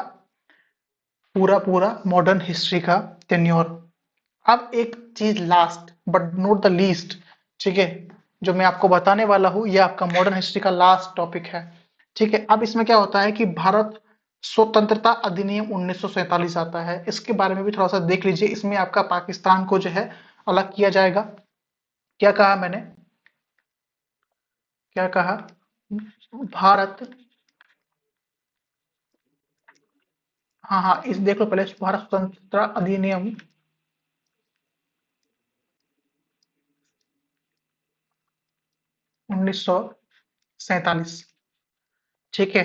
[SPEAKER 1] पूरा पूरा मॉडर्न हिस्ट्री का टेन्योर। अब एक चीज last but not the least, ठीक है, जो मैं आपको बताने वाला हूं, ये आपका मॉडर्न हिस्ट्री का लास्ट टॉपिक है। ठीक है, अब इसमें क्या होता है कि भारत स्वतंत्रता अधिनियम 1947 आता है, इसके बारे में भी थोड़ा सा देख लीजिए। इसमें आपका पाकिस्तान को जो है अलग किया जाएगा। क्या कहा मैंने, क्या कहा, भारत, हाँ हाँ, इस देख लो पहले, भारत स्वतंत्रता अधिनियम 1947। ठीक है।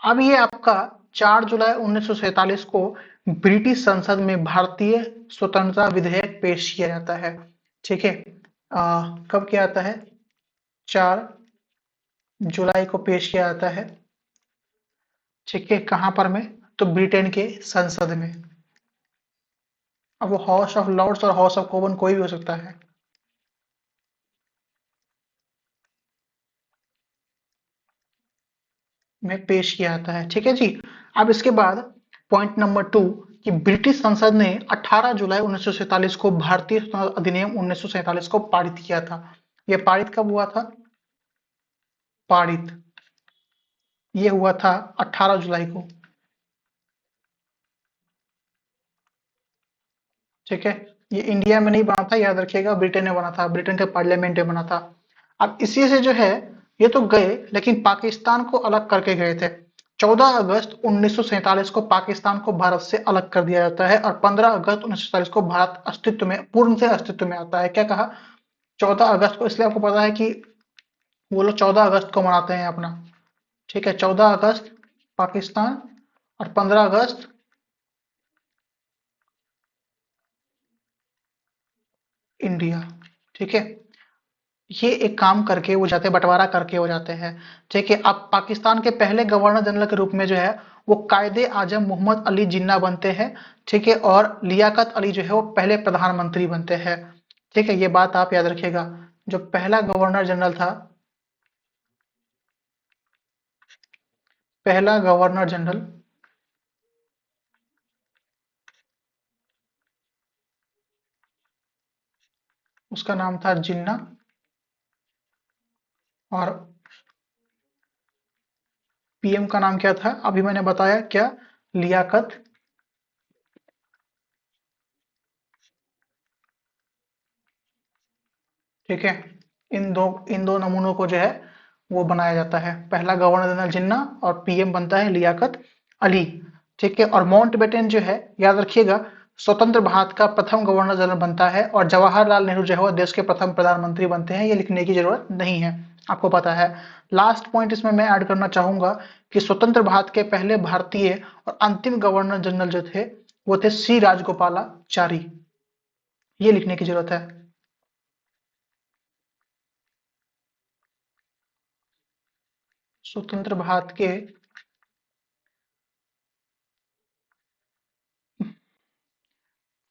[SPEAKER 1] अब ये आपका 4 जुलाई 1947 को ब्रिटिश संसद में भारतीय स्वतंत्रता विधेयक पेश किया जाता है। ठीक है। कब किया जाता है? 4 जुलाई को पेश किया जाता है। ठीक है, कहाँ पर में? तो ब्रिटेन के संसद में। अब वो हाउस ऑफ लॉर्ड्स और हाउस ऑफ कॉमन कोई भी हो सकता है। में पेश किया जाता है। ठीक है जी। अब इसके बाद पॉइंट नंबर 2, कि ब्रिटिश संसद ने 18 जुलाई 1947 को भारतीय स्वतंत्रता अधिनियम 1947 को पारित किया था। यह पारित कब हुआ था? पारित ये हुआ था 18 जुलाई को। ठीक है। ये इंडिया में नहीं बना था, याद रखिएगा, ब्रिटेन में बना था, ब्रिटेन के पार्लियामेंट में बना था। अब इसी से जो है, ये तो गए लेकिन पाकिस्तान को अलग करके गए थे। 14 अगस्त 1947 को पाकिस्तान को भारत से अलग कर दिया जाता है, और 15 अगस्त 1947 को भारत अस्तित्व में, पूर्ण से अस्तित्व में आता है। क्या कहा? 14 अगस्त को, इसलिए आपको पता है कि वो लोग 14 अगस्त को मनाते हैं अपना। ठीक है, 14 अगस्त पाकिस्तान, और 15 अगस्त इंडिया। ठीक है। ये एक काम करके वो जाते हैं, बंटवारा करके हो जाते हैं। ठीक है। अब पाकिस्तान के पहले गवर्नर जनरल के रूप में जो है, वो कायदे आजम मोहम्मद अली जिन्ना बनते हैं। ठीक है। और लियाकत अली जो है वो पहले प्रधानमंत्री बनते हैं। ठीक है, ये बात आप याद रखिएगा। जो पहला गवर्नर जनरल था, पहला गवर्नर जनरल, उसका नाम था जिन्ना। और पीएम का नाम क्या था? अभी मैंने बताया क्या? लियाकत। ठीक है। इन दो नमूनों को जो है वो बनाया जाता है। पहला गवर्नर जनरल जिन्ना, और पीएम बनता है लियाकत अली। ठीक है। और माउंटबेटन जो है, याद रखिएगा, स्वतंत्र भारत का प्रथम गवर्नर जनरल बनता है, और जवाहरलाल नेहरू जो है वो देश के प्रथम प्रधानमंत्री बनते हैं। ये लिखने की जरूरत नहीं है, आपको पता है। लास्ट पॉइंट इसमें मैं ऐड करना चाहूंगा कि स्वतंत्र भारत के पहले भारतीय और अंतिम गवर्नर जनरल जो थे, वो थे सी राजगोपालाचारी। ये लिखने की जरूरत है। स्वतंत्र भारत के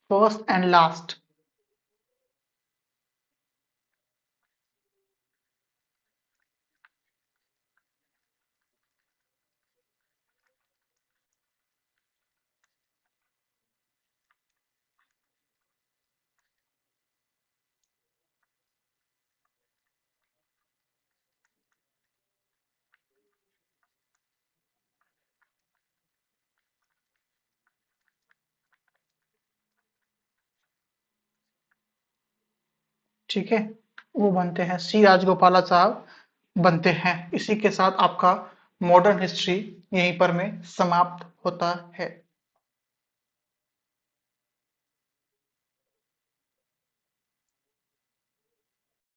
[SPEAKER 1] फर्स्ट एंड लास्ट। ठीक है, वो बनते हैं सी राजगोपाला साहब, बनते हैं। इसी के साथ आपका मॉडर्न हिस्ट्री यहीं पर में समाप्त होता है।